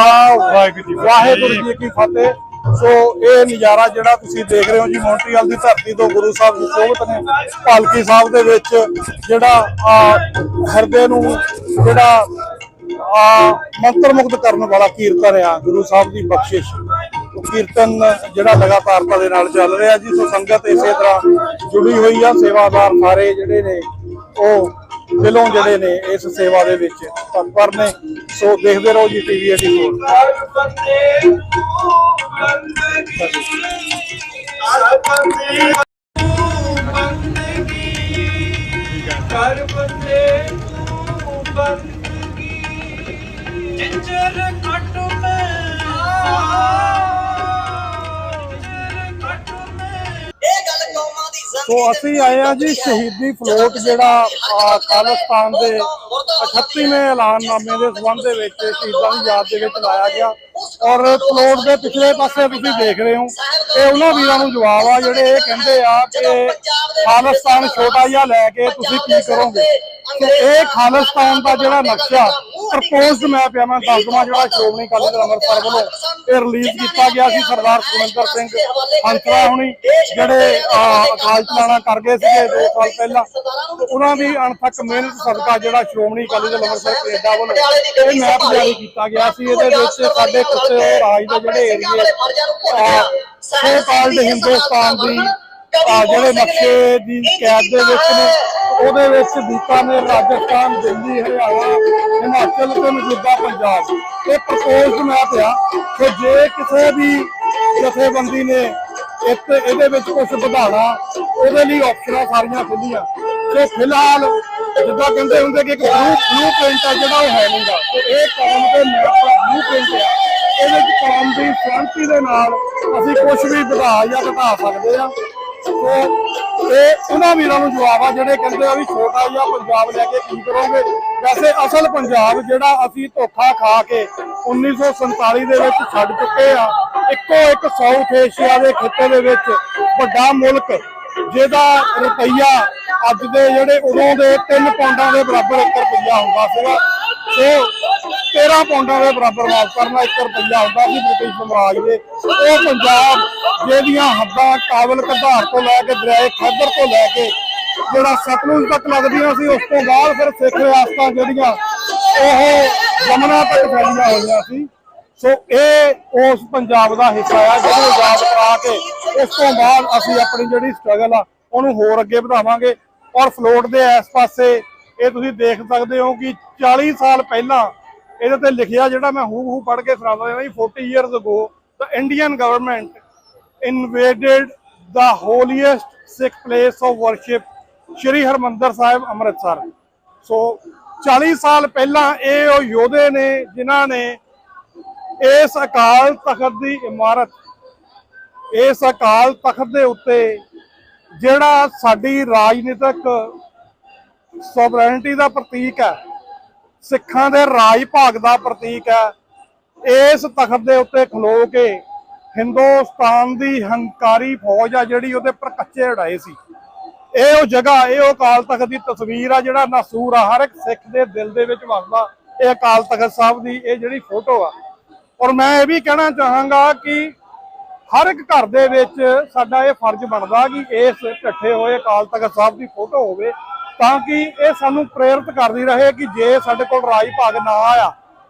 ਵਾਹਿਗੁਰੂ ਜੀ ਕੀ ਫਤਿਹ। ਸੋ ਇਹ ਨਜ਼ਾਰਾ ਜਿਹੜਾ ਤੁਸੀਂ ਦੇਖ ਰਹੇ ਹੋ ਜੀ, ਮੌਂਟਰੀਅਲ ਦੀ ਧਰਤੀ ਤੋਂ ਗੁਰੂ ਸਾਹਿਬ ਸੁਸ਼ੋਭਿਤ ਨੇ ਪਾਲਕੀ ਸਾਹਿਬ ਦੇ ਵਿੱਚ, ਜਿਹੜਾ ਹਿਰਦੇ ਨੂੰ ਜਿਹੜਾ ਮੰਤਰ ਮੁਗਧ ਕਰਨ ਵਾਲਾ ਕੀਰਤਨ ਆ, ਗੁਰੂ ਸਾਹਿਬ ਦੀ ਬਖਸ਼ਿਸ਼, ਉਹ ਕੀਰਤਨ ਜਿਹੜਾ ਲਗਾਤਾਰਤਾ ਦੇ ਨਾਲ ਚੱਲ ਰਿਹਾ ਜੀ। ਸੋ ਸੰਗਤ ਇਸੇ ਤਰ੍ਹਾਂ ਜੁੜੀ ਹੋਈ ਆ, ਸੇਵਾਦਾਰ ਸਾਰੇ ਜਿਹੜੇ ਨੇ ਉਹ ਦਿਲੋਂ ਜਿਹੜੇ ਨੇ ਇਸ ਸੇਵਾ ਦੇ ਵਿੱਚ ਤਤਪਰ ਨੇ। ਸੋ ਦੇਖਦੇ ਰਹੋ ਜੀ TV 84। ਇਹ ਗੱਲ ਕੌਮਾਂ ਦੀ ਸੋ ਅਸੀਂ ਆਏ ਆ ਜੀ ਸ਼ਹੀਦੀ ਫਲੋਟ ਜਿਹੜਾ ਖਾਲਿਸਤਾਨ ਦੇ 38ਵੇਂ ਐਲਾਨਨਾਮੇ ਦੇ ਸੰਬੰਧ ਦੇ ਵਿੱਚ ਸ਼ਹੀਦਾਂ ਦੀ ਯਾਦ ਦੇ ਵਿੱਚ ਲਾਇਆ ਗਿਆ। ਔਰ ਫਲੋਟ ਦੇ ਪਿਛਲੇ ਪਾਸੇ ਤੁਸੀਂ ਦੇਖ ਰਹੇ ਹੋ ਇਹ ਉਹਨਾਂ ਵੀਰਾਂ ਨੂੰ ਜਵਾਬ ਆ ਜਿਹੜੇ ਇਹ ਕਹਿੰਦੇ ਆ ਕਿ ਖਾਲਿਸਤਾਨ ਛੋਟਾ ਜਿਹਾ ਲੈ ਕੇ ਤੁਸੀਂ ਕੀ ਕਰੋਗੇ। ਤੇ ਇਹ ਖਾਲਿਸਤਾਨ ਦਾ ਜਿਹੜਾ ਨਕਸ਼ਾ ਪ੍ਰਪੋਜ਼ਡ ਮੈਪ ਆ, ਮੈਂ ਦੱਸ ਦਵਾਂ, ਜਿਹੜਾ ਸ਼੍ਰੋਮਣੀ ਅਕਾਲੀ ਦਲ ਅੰਮ੍ਰਿਤਸਰ ਵੱਲੋਂ ਇਹ ਰਿਲੀਜ਼ ਕੀਤਾ ਗਿਆ ਸੀ। ਸਰਦਾਰ ਸੁਖਵਿੰਦਰ ਸਿੰਘ ਹੰਸਰਾ ਹੁਣੀ ਜਿਹੜੇ ਅਕਾਲ ਚਲਾਣਾ ਕਰ ਗਏ ਸੀਗੇ 2 ਸਾਲ ਪਹਿਲਾਂ, ਉਹਨਾਂ ਦੀ ਅਣਥੱਕ ਮਿਹਨਤ ਸਦਕਾ ਜਿਹੜਾ ਸ਼੍ਰੋਮਣੀ ਅਕਾਲੀ ਦਲ ਅੰਮ੍ਰਿਤਸਰ ਕੈਨੇਡਾ ਵੱਲੋਂ ਇਹ ਮੈਪ ਜਾਰੀ ਕੀਤਾ ਗਿਆ ਸੀ। ਇਹਦੇ ਵਿੱਚ ਸਾਡੇ ਕੁੱਤੇ ਰਾਜ ਦੇ ਜਿਹੜੇ ਏਰੀਏ ਸੋ ਕਾਲਡ ਹਿੰਦੁਸਤਾਨ ਦੀ ਜਿਹੜੇ ਨਕਸ਼ੇ ਦੀ ਕੈਦ ਦੇ ਵਿੱਚ ਨੇ, ਉਹਦੇ ਵਿੱਚ ਬੀਕਾਨੇਰ, ਰਾਜਸਥਾਨ, ਦਿੱਲੀ, ਹਰਿਆਣਾ, ਹਿਮਾਚਲ ਤੇ ਮੌਜੂਦਾ ਪੰਜਾਬ ਇਹ ਪ੍ਰਪੋਜ਼ਡ ਮੈਪ ਆ। ਕਿ ਜੇ ਕਿਸੇ ਵੀ ਜਥੇਬੰਦੀ ਨੇ ਇਹਦੇ ਵਿੱਚ ਕੁਝ ਵਧਾਉਣਾ, ਉਹਦੇ ਲਈ ਆਪਸ਼ਨਾਂ ਸਾਰੀਆਂ ਖੁੱਲੀਆਂ। ਸੋ ਫਿਲਹਾਲ ਜਿੱਦਾਂ ਕਹਿੰਦੇ ਹੁੰਦੇ ਕਿ ਇੱਕ ਬਲੂ ਪ੍ਰਿੰਟ ਆ ਜਿਹੜਾ ਉਹ ਹੈ ਨਹੀਂਗਾ, ਤੇ ਇਹ ਕੌਮ ਦੇ ਮੈਪ ਦਾ ਬਲੂ ਪ੍ਰਿੰਟ ਆ। ਇਹਦੇ ਵਿੱਚ ਕੌਮ ਦੀ ਸਹਿਮਤੀ ਦੇ ਨਾਲ ਅਸੀਂ ਕੁਝ ਵੀ ਵਧਾ ਜਾਂ ਘਟਾ ਸਕਦੇ ਆ। ਸੋ ਇਹ ਉਹਨਾਂ ਵੀਰਾਂ ਨੂੰ ਜਵਾਬ ਆ ਜਿਹੜੇ ਕਹਿੰਦੇ ਆ ਵੀ ਛੋਟਾ ਜਿਹਾ ਪੰਜਾਬ ਲੈ ਕੇ ਕੀ ਕਰੋਗੇ। ਵੈਸੇ ਅਸਲ ਪੰਜਾਬ ਜਿਹੜਾ ਅਸੀਂ ਧੋਖਾ ਖਾ ਕੇ 1947 ਦੇ ਵਿੱਚ ਛੱਡ ਚੁੱਕੇ ਆ, ਇੱਕੋ ਇੱਕ ਸਾਊਥ ਏਸ਼ੀਆ ਦੇ ਖਿੱਤੇ ਦੇ ਵਿੱਚ ਵੱਡਾ ਮੁਲਕ ਜਿਹਦਾ ਰੁਪਈਆ ਅੱਜ ਦੇ ਜਿਹੜੇ ਉਦੋਂ ਦੇ 3 ਪੌਂਡਾਂ ਦੇ ਬਰਾਬਰ 1 ਰੁਪਈਆ ਹੁੰਦਾ ਸੀਗਾ, ਸੋ 13 ਪੌਂਡਾਂ ਦੇ ਬਰਾਬਰ ਮਾਫ ਕਰਨਾ 1 ਰੁਪਈਆ ਹੁੰਦਾ ਸੀ ਬ੍ਰਿਟਿਸ਼ ਸਾਮਰਾਜ ਦੇ। ਉਹ ਪੰਜਾਬ ਜਿਹਦੀਆਂ ਹੱਦਾਂ ਕਾਬਲ ਕੰਧਾਰ ਤੋਂ ਲੈ ਕੇ ਦਰਿਆਏ ਖੈਬਰ ਤੋਂ ਲੈ ਕੇ ਜਿਹੜਾ ਸਤਲੁਜ ਤੱਕ ਲੱਗਦੀਆਂ ਸੀ, ਉਸ ਤੋਂ ਬਾਅਦ ਫਿਰ ਸਿੱਖ ਰਿਆਸਤਾਂ ਜਿਹੜੀਆਂ ਉਹ ਯਮਨਾ ਤੱਕ ਫੈਲੀਆਂ ਹੋਈਆਂ ਸੀ। ਸੋ ਇਹ ਉਸ ਪੰਜਾਬ ਦਾ ਹਿੱਸਾ ਆ ਜਿਹਨੂੰ ਆਜ਼ਾਦ ਕਰਾ ਕੇ ਉਸ ਤੋਂ ਬਾਅਦ ਅਸੀਂ ਆਪਣੀ ਜਿਹੜੀ ਸਟਰਗਲ ਆ ਉਹਨੂੰ ਹੋਰ ਅੱਗੇ ਵਧਾਵਾਂਗੇ। ਔਰ ਫਲੋਟ ਦੇ ਇਸ ਪਾਸੇ ਇਹ ਤੁਸੀਂ ਦੇਖ ਸਕਦੇ ਹੋ ਕਿ 40 ਸਾਲ ਪਹਿਲਾਂ ਇਹਦੇ ਤੇ ਲਿਖਿਆ, ਜਿਹੜਾ ਮੈਂ ਹੂ ਪੜ੍ਹ ਕੇ ਸੁਣਾਉਂਦਾ ਹਾਂ, 40 years ago the Indian government invaded the holiest Sikh place of worship ਸ਼੍ਰੀ ਹਰਮੰਦਰ ਸਾਹਿਬ ਅੰਮ੍ਰਿਤਸਰ। ਸੋ 40 ਸਾਲ ਪਹਿਲਾਂ ਇਹ ਉਹ ਯੋਧੇ ਨੇ ਜਿਨ੍ਹਾਂ ਨੇ ਇਸ ਅਕਾਲ ਤਖਤ ਦੀ ਇਮਾਰਤ, ਇਸ ਅਕਾਲ ਤਖਤ ਦੇ ਉੱਤੇ ਜਿਹੜਾ ਸਾਡੀ ਰਾਜਨੀਤਿਕ ਸੋਵਰੈਨਿਟੀ ਦਾ ਪ੍ਰਤੀਕ ਹੈ, ਸਿੱਖਾਂ ਦੇ ਰਾਜ ਭਾਗ ਦਾ ਪ੍ਰਤੀਕ ਹੈ, ਇਸ ਤਖਤ ਦੇ ਉੱਤੇ ਖਲੋ ਕੇ ਹਿੰਦੁਸਤਾਨ ਦੀ ਹੰਕਾਰੀ ਫੌਜ ਆ ਜਿਹੜੀ ਉਹਦੇ ਪਰ ਕੱਚੇ ਉਡਾਏ ਸੀ। ਇਹ ਉਹ ਜਗ੍ਹਾ, ਇਹ ਉਹ ਅਕਾਲ ਤਖਤ ਦੀ ਤਸਵੀਰ ਆ ਜਿਹੜਾ ਨਾਸੂਰ ਆ ਹਰ ਇੱਕ ਸਿੱਖ ਦੇ ਦਿਲ ਦੇ ਵਿੱਚ ਵਸਦਾ। ਇਹ ਅਕਾਲ ਤਖਤ ਸਾਹਿਬ ਦੀ ਇਹ ਜਿਹੜੀ ਫੋਟੋ ਆ। ਔਰ ਮੈਂ ਇਹ ਵੀ ਕਹਿਣਾ ਚਾਹਾਂਗਾ ਕਿ ਹਰ ਇੱਕ ਘਰ ਦੇ ਵਿੱਚ ਸਾਡਾ ਇਹ ਫਰਜ਼ ਬਣਦਾ ਕਿ ਇਸ ਇਕੱਠੇ ਹੋਏ ਅਕਾਲ ਤਖਤ ਸਾਹਿਬ ਦੀ ਫੋਟੋ ਹੋਵੇ, ਤਾਂ ਕਿ ਇਹ ਸਾਨੂੰ ਪ੍ਰੇਰਿਤ ਕਰਦੀ ਰਹੇ ਕਿ ਜੇ ਸਾਡੇ ਕੋਲ ਰਾਜ ਭਾਗ ਨਾ ਆਇਆ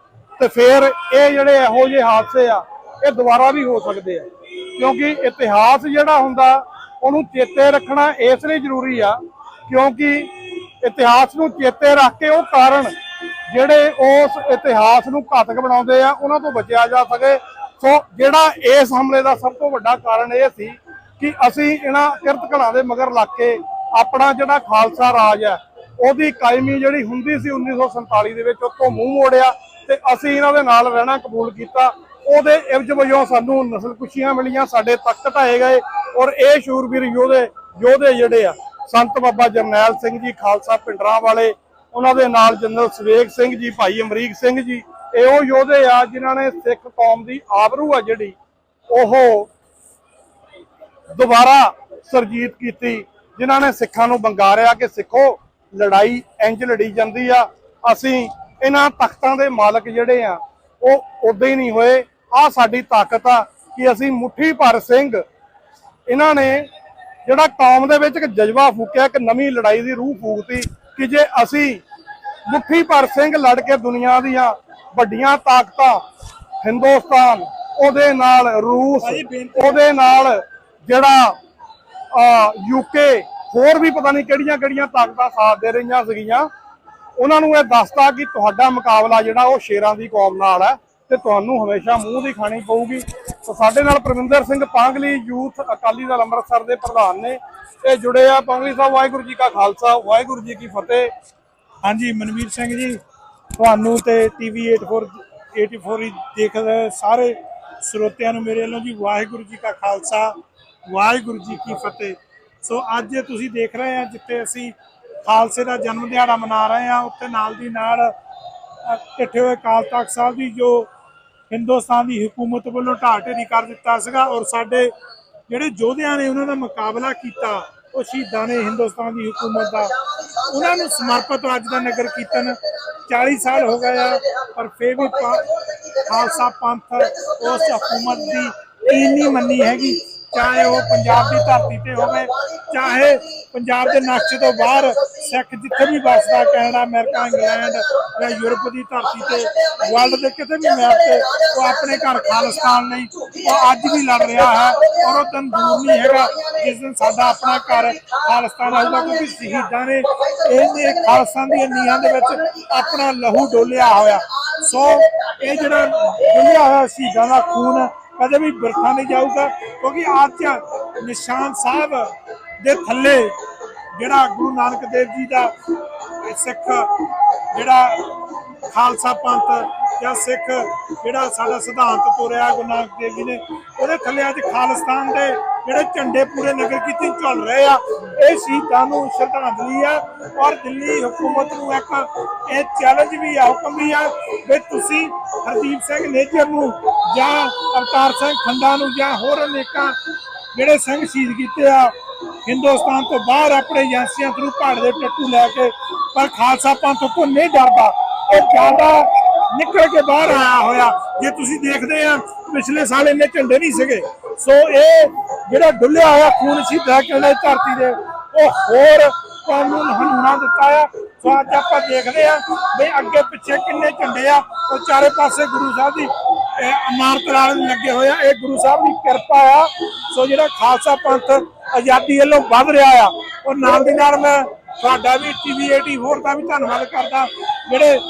ਤੇ ਫਿਰ ਇਹ ਜਿਹੜੇ ਇਹੋ ਜਿਹੇ ਹਾਦਸੇ ਆ ਇਹ ਦੁਬਾਰਾ ਵੀ ਹੋ ਸਕਦੇ ਆ। ਕਿਉਂਕਿ ਇਤਿਹਾਸ ਜਿਹੜਾ ਹੁੰਦਾ ਉਹਨੂੰ ਚੇਤੇ ਰੱਖਣਾ ਇਸ ਲਈ ਜ਼ਰੂਰੀ ਆ ਕਿਉਂਕਿ ਇਤਿਹਾਸ ਨੂੰ ਚੇਤੇ ਰੱਖ ਕੇ ਉਹ ਕਾਰਨ ਜਿਹੜੇ ਉਸ ਇਤਿਹਾਸ ਨੂੰ ਘਾਤਕ ਬਣਾਉਂਦੇ ਆ ਉਹਨਾਂ ਤੋਂ ਬਚਿਆ ਜਾ ਸਕੇ। ਸੋ ਜਿਹੜਾ ਇਸ ਹਮਲੇ ਦਾ ਸਭ ਤੋਂ ਵੱਡਾ ਕਾਰਨ ਇਹ ਸੀ ਕਿ ਅਸੀਂ ਇਹਨਾਂ ਕਿਰਤ ਘਰਾਂ ਦੇ ਮਗਰ ਲੱਗ ਕੇ ਆਪਣਾ ਜਿਹੜਾ ਖਾਲਸਾ ਰਾਜ ਹੈ ਉਹਦੀ ਕਾਇਮੀ ਜਿਹੜੀ ਹੁੰਦੀ ਸੀ 1947 ਦੇ ਵਿੱਚ ਉੱਥੋਂ ਮੂੰਹ ਮੋੜਿਆ ਤੇ ਅਸੀਂ ਇਹਨਾਂ ਦੇ ਨਾਲ ਰਹਿਣਾ ਕਬੂਲ ਕੀਤਾ। ਉਹਦੇ ਇਵਜ ਵਜੋਂ ਸਾਨੂੰ ਨਸਲਕੁਸ਼ੀਆਂ ਮਿਲੀਆਂ, ਸਾਡੇ ਤਖਤ ਢਾਏ ਗਏ। ਔਰ ਇਹ ਸ਼ੂਰਬੀਰ ਯੋਧੇ ਜਿਹੜੇ ਆ ਸੰਤ ਬਾਬਾ ਜਰਨੈਲ ਸਿੰਘ ਜੀ ਖਾਲਸਾ ਪਿੰਡਰਾਂ ਵਾਲੇ, ਉਹਨਾਂ ਦੇ ਨਾਲ ਜਨਰਲ ਸਵੇਗ ਸਿੰਘ ਜੀ, ਭਾਈ ਅਮਰੀਕ ਸਿੰਘ ਜੀ, ਇਹ ਉਹ ਯੋਧੇ ਆ ਜਿਨ੍ਹਾਂ ਨੇ ਸਿੱਖ ਕੌਮ ਦੀ ਆਬਰੂ ਆ ਜਿਹੜੀ ਉਹ ਦੁਬਾਰਾ ਸਰਜੀਤ ਕੀਤੀ, ਜਿਨ੍ਹਾਂ ਨੇ ਸਿੱਖਾਂ ਨੂੰ ਬੰਗਾਰਿਆ ਕਿ ਸਿੱਖੋ ਲੜਾਈ ਇੰਜ ਲੜੀ ਜਾਂਦੀ ਆ। ਅਸੀਂ ਇਹਨਾਂ ਤਖਤਾਂ ਦੇ ਮਾਲਕ ਜਿਹੜੇ ਆ ਉਹ ਉਦਾਂ ਹੀ ਨਹੀਂ ਹੋਏ। ਆਹ ਸਾਡੀ ਤਾਕਤ ਆ ਕਿ ਅਸੀਂ ਮੁੱਠੀ ਭਰ ਸਿੰਘ, ਇਹਨਾਂ ਨੇ ਜਿਹੜਾ ਕੌਮ ਦੇ ਵਿੱਚ ਇੱਕ ਜਜ਼ਬਾ ਫੂਕਿਆ, ਇੱਕ ਨਵੀਂ ਲੜਾਈ ਦੀ ਰੂਹ ਫੂਕਤੀ ਕਿ ਜੇ ਅਸੀਂ ਮੁੱਠੀ ਭਰ ਸਿੰਘ ਲੜ ਕੇ ਦੁਨੀਆ ਦੀਆਂ ਵੱਡੀਆਂ ਤਾਕਤਾਂ ਹਿੰਦੁਸਤਾਨ, ਉਹਦੇ ਨਾਲ ਰੂਸ, ਉਹਦੇ ਨਾਲ ਜਿਹੜਾ ਯੂਕੇ, ਹੋਰ ਵੀ ਪਤਾ ਨਹੀਂ ਕਿਹੜੀਆਂ ਕਿਹੜੀਆਂ ਤਾਕਤਾਂ ਸਾਥ ਦੇ ਰਹੀਆਂ ਸੀਗੀਆਂ, ਉਹਨਾਂ ਨੂੰ ਇਹ ਦੱਸਤਾ ਕਿ ਤੁਹਾਡਾ ਮੁਕਾਬਲਾ ਜਿਹੜਾ ਉਹ ਸ਼ੇਰਾਂ ਦੀ ਕੌਮ ਨਾਲ ਹੈ ਤੇ ਤੁਹਾਨੂੰ ਹਮੇਸ਼ਾ ਮੂੰਹ ਦੀ ਖਾਣੀ ਪਊਗੀ। ਸੋ ਸਾਡੇ ਨਾਲ ਪਰਵਿੰਦਰ ਸਿੰਘ ਪਾਂਗਲੀ ਯੂਥ ਅਕਾਲੀ ਦਲ ਅੰਮ੍ਰਿਤਸਰ ਦੇ ਪ੍ਰਧਾਨ ਨੇ, ਇਹ ਜੁੜੇ ਆ। ਪਾਂਗਲੀ ਸਾਹਿਬ, ਵਾਹਿਗੁਰੂ ਜੀ ਕਾ ਖਾਲਸਾ, ਵਾਹਿਗੁਰੂ ਜੀ ਕੀ ਫਤਿਹ। ਹਾਂਜੀ, ਮਨਵੀਰ ਸਿੰਘ ਜੀ, ਤੁਹਾਨੂੰ ਤੇ ਟੀਵੀ 84 ਦੇਖ ਰਹੇ ਸਾਰੇ ਸਰੋਤਿਆਂ ਨੂੰ ਮੇਰੇ ਵੱਲੋਂ ਜੀ ਵਾਹਿਗੁਰੂ ਜੀ ਕਾ ਖਾਲਸਾ, ਵਾਹਿਗੁਰੂ ਜੀ ਕੀ ਫਤਿਹ। ਸੋ ਅੱਜ ਤੁਸੀਂ ਦੇਖ ਰਹੇ ਆ ਜਿੱਥੇ ਅਸੀਂ ਖਾਲਸੇ ਦਾ ਜਨਮ ਦਿਹਾੜਾ ਮਨਾ ਰਹੇ ਆ, ਉੱਥੇ ਨਾਲ ਦੀ ਨਾਲ ਇਕੱਠੇ ਹੋਏ ਅਕਾਲ ਤਖ਼ਤ ਸਾਹਿਬ ਦੀ ਜੋ ਹਿੰਦੁਸਤਾਨ ਦੀ ਹਕੂਮਤ ਵੱਲੋਂ ਢਾਹ ਢੇਰੀ ਕਰ ਦਿੱਤਾ ਸੀਗਾ, ਔਰ ਸਾਡੇ ਜਿਹੜੇ ਯੋਧਿਆਂ ਨੇ ਉਹਨਾਂ ਦਾ ਮੁਕਾਬਲਾ ਕੀਤਾ, ਉਹ ਸ਼ਹੀਦਾਂ ਨੇ ਹਿੰਦੁਸਤਾਨ ਦੀ ਹਕੂਮਤ ਦਾ, ਉਹਨਾਂ ਨੂੰ ਸਮਰਪਿਤ ਅੱਜ ਦਾ ਨਗਰ ਕੀਰਤਨ 40 ਸਾਲ ਹੋ ਗਏ ਆ, ਪਰ ਫਿਰ ਵੀ ਖਾਲਸਾ ਪੰਥ ਉਸ ਹਕੂਮਤ ਦੀ ਕੀਨ ਨਹੀਂ ਮੰਨੀ ਹੈਗੀ। ਚਾਹੇ ਉਹ ਪੰਜਾਬ ਦੀ ਧਰਤੀ ਤੇ ਹੋਵੇ, ਚਾਹੇ ਪੰਜਾਬ ਦੇ ਨਕਸ਼ੇ ਤੋਂ ਬਾਹਰ ਸਿੱਖ ਜਿੱਥੇ ਵੀ ਵੱਸਦਾ, ਕੈਨੇਡਾ, ਅਮਰੀਕਾ, ਇੰਗਲੈਂਡ ਜਾਂ ਯੂਰਪ ਦੀ ਧਰਤੀ ਤੇ, ਵਰਲਡ ਦੇ ਕਿਤੇ ਵੀ ਮੈਪ ਤੇ, ਉਹ ਆਪਣੇ ਘਰ ਖਾਲਿਸਤਾਨ ਲਈ ਉਹ ਅੱਜ ਵੀ ਲੜ ਰਿਹਾ ਹੈ। ਔਰ ਉਹ ਦਿਨ ਦੂਰ ਨਹੀਂ ਹੈਗਾ ਜਿਸ ਦਿਨ ਸਾਡਾ ਆਪਣਾ ਘਰ ਖਾਲਿਸਤਾਨ ਆਊਗਾ, ਕਿਉਂਕਿ ਸ਼ਹੀਦਾਂ ਨੇ ਇਹਦੇ ਖਾਲਿਸਤਾਨ ਦੀਆਂ ਨੀਹਾਂ ਦੇ ਵਿੱਚ ਆਪਣਾ ਲਹੂ ਡੋਲਿਆ ਹੋਇਆ। ਸੋ ਇਹ ਜਿਹੜਾ ਡੁੱਲਿਆ ਹੋਇਆ ਸ਼ਹੀਦਾਂ ਦਾ ਖੂਨ ਕਦੇ ਵੀ ਬਿਰਥਾ ਨਹੀਂ ਜਾਊਗਾ, ਕਿਉਂਕਿ ਅੱਜ ਨਿਸ਼ਾਨ ਸਾਹਿਬ ਦੇ ਥੱਲੇ ਜਿਹੜਾ ਗੁਰੂ ਨਾਨਕ ਦੇਵ ਜੀ ਦਾ ਸਿੱਖ ਜਿਹੜਾ ਖਾਲਸਾ ਪੰਥ ਜਾਂ ਸਿੱਖ ਜਿਹੜਾ ਸਾਡਾ ਸਿਧਾਂਤ ਤੋਰਿਆ ਗੁਰੂ ਨਾਨਕ ਦੇਵ ਜੀ ਨੇ, ਉਹਦੇ ਥੱਲੇ ਅੱਜ ਖਾਲਿਸਤਾਨ ਦੇ ਜਿਹੜੇ ਝੰਡੇ ਪੂਰੇ ਨਗਰ ਕੀਰਤਨ ਚੱਲ ਰਹੇ ਆ, ਇਹ ਸ਼ਹੀਦਾਂ ਨੂੰ ਸ਼ਰਧਾਂਜਲੀ ਆ। ਔਰ ਦਿੱਲੀ ਹਕੂਮਤ ਨੂੰ ਇੱਕ ਇਹ ਚੈਲੰਜ ਵੀ ਆ, ਹੁਕਮ ਵੀ ਆ ਵੀ ਤੁਸੀਂ ਹਰਦੀਪ ਸਿੰਘ ਨੇਜਰ ਨੂੰ ਜਾਂ ਅਵਤਾਰ ਸਿੰਘ ਖੰਡਾ ਨੂੰ ਜਾਂ ਹੋਰ ਅਨੇਕਾਂ ਜਿਹੜੇ ਸਿੰਘ ਸ਼ਹੀਦ ਕੀਤੇ ਆ ਹਿੰਦੁਸਤਾਨ ਤੋਂ ਬਾਹਰ ਆਪਣੇ ਏਜੰਸੀਆਂ ਥਰੂ ਪਹਾੜ ਦੇ ਟੱਟੂ ਲੈ ਕੇ, ਪਰ ਖਾਲਸਾ ਪੰਥ ਤੋਂ ਨਹੀਂ ਡਰਦਾ, ਇਹ ਜ਼ਿਆਦਾ ਨਿਕਲ ਕੇ ਬਾਹਰ ਆਇਆ ਹੋਇਆ। ਜੇ ਤੁਸੀਂ ਦੇਖਦੇ ਆ ਪਿਛਲੇ ਸਾਲ ਇੰਨੇ ਝੰਡੇ ਨਹੀਂ ਸੀਗੇ। ਸੋ ਇਹ ਜਿਹੜਾ ਡੁੱਲਿਆ ਹੋਇਆ ਖੂਨ ਸ਼ਹੀਦਾਂ ਕਹਿੰਦੇ ਧਰਤੀ ਦੇ, ਉਹ ਹੋਰ ਕਾਨੂੰਨ ਹਨੂਣਾ ਦਿੱਤਾ ਆ। ਸੋ ਅੱਜ ਆਪਾਂ ਦੇਖਦੇ ਆ ਵੀ ਅੱਗੇ ਪਿੱਛੇ ਕਿੰਨੇ ਝੰਡੇ ਆ, ਉਹ ਚਾਰੇ ਪਾਸੇ ਗੁਰੂ ਸਾਹਿਬ ਦੀ ਇਮਾਰਤ ਨਾਲ ਲੱਗੇ ਹੋਏ ਆ। ਇਹ ਗੁਰੂ ਸਾਹਿਬ ਦੀ ਕਿਰਪਾ ਆ। ਸੋ ਜਿਹੜਾ ਖਾਲਸਾ ਪੰਥ ਆਜ਼ਾਦੀ ਵੱਲੋਂ ਵੱਧ ਰਿਹਾ ਆ, ਉਹ ਨਾਲ ਦੀ ਨਾਲ ਮੈਂ ਤੁਹਾਡਾ ਵੀ TV 84 ਦਾ ਵੀ ਧੰਨਵਾਦ ਕਰਦਾ, ਜਿਹੜੇ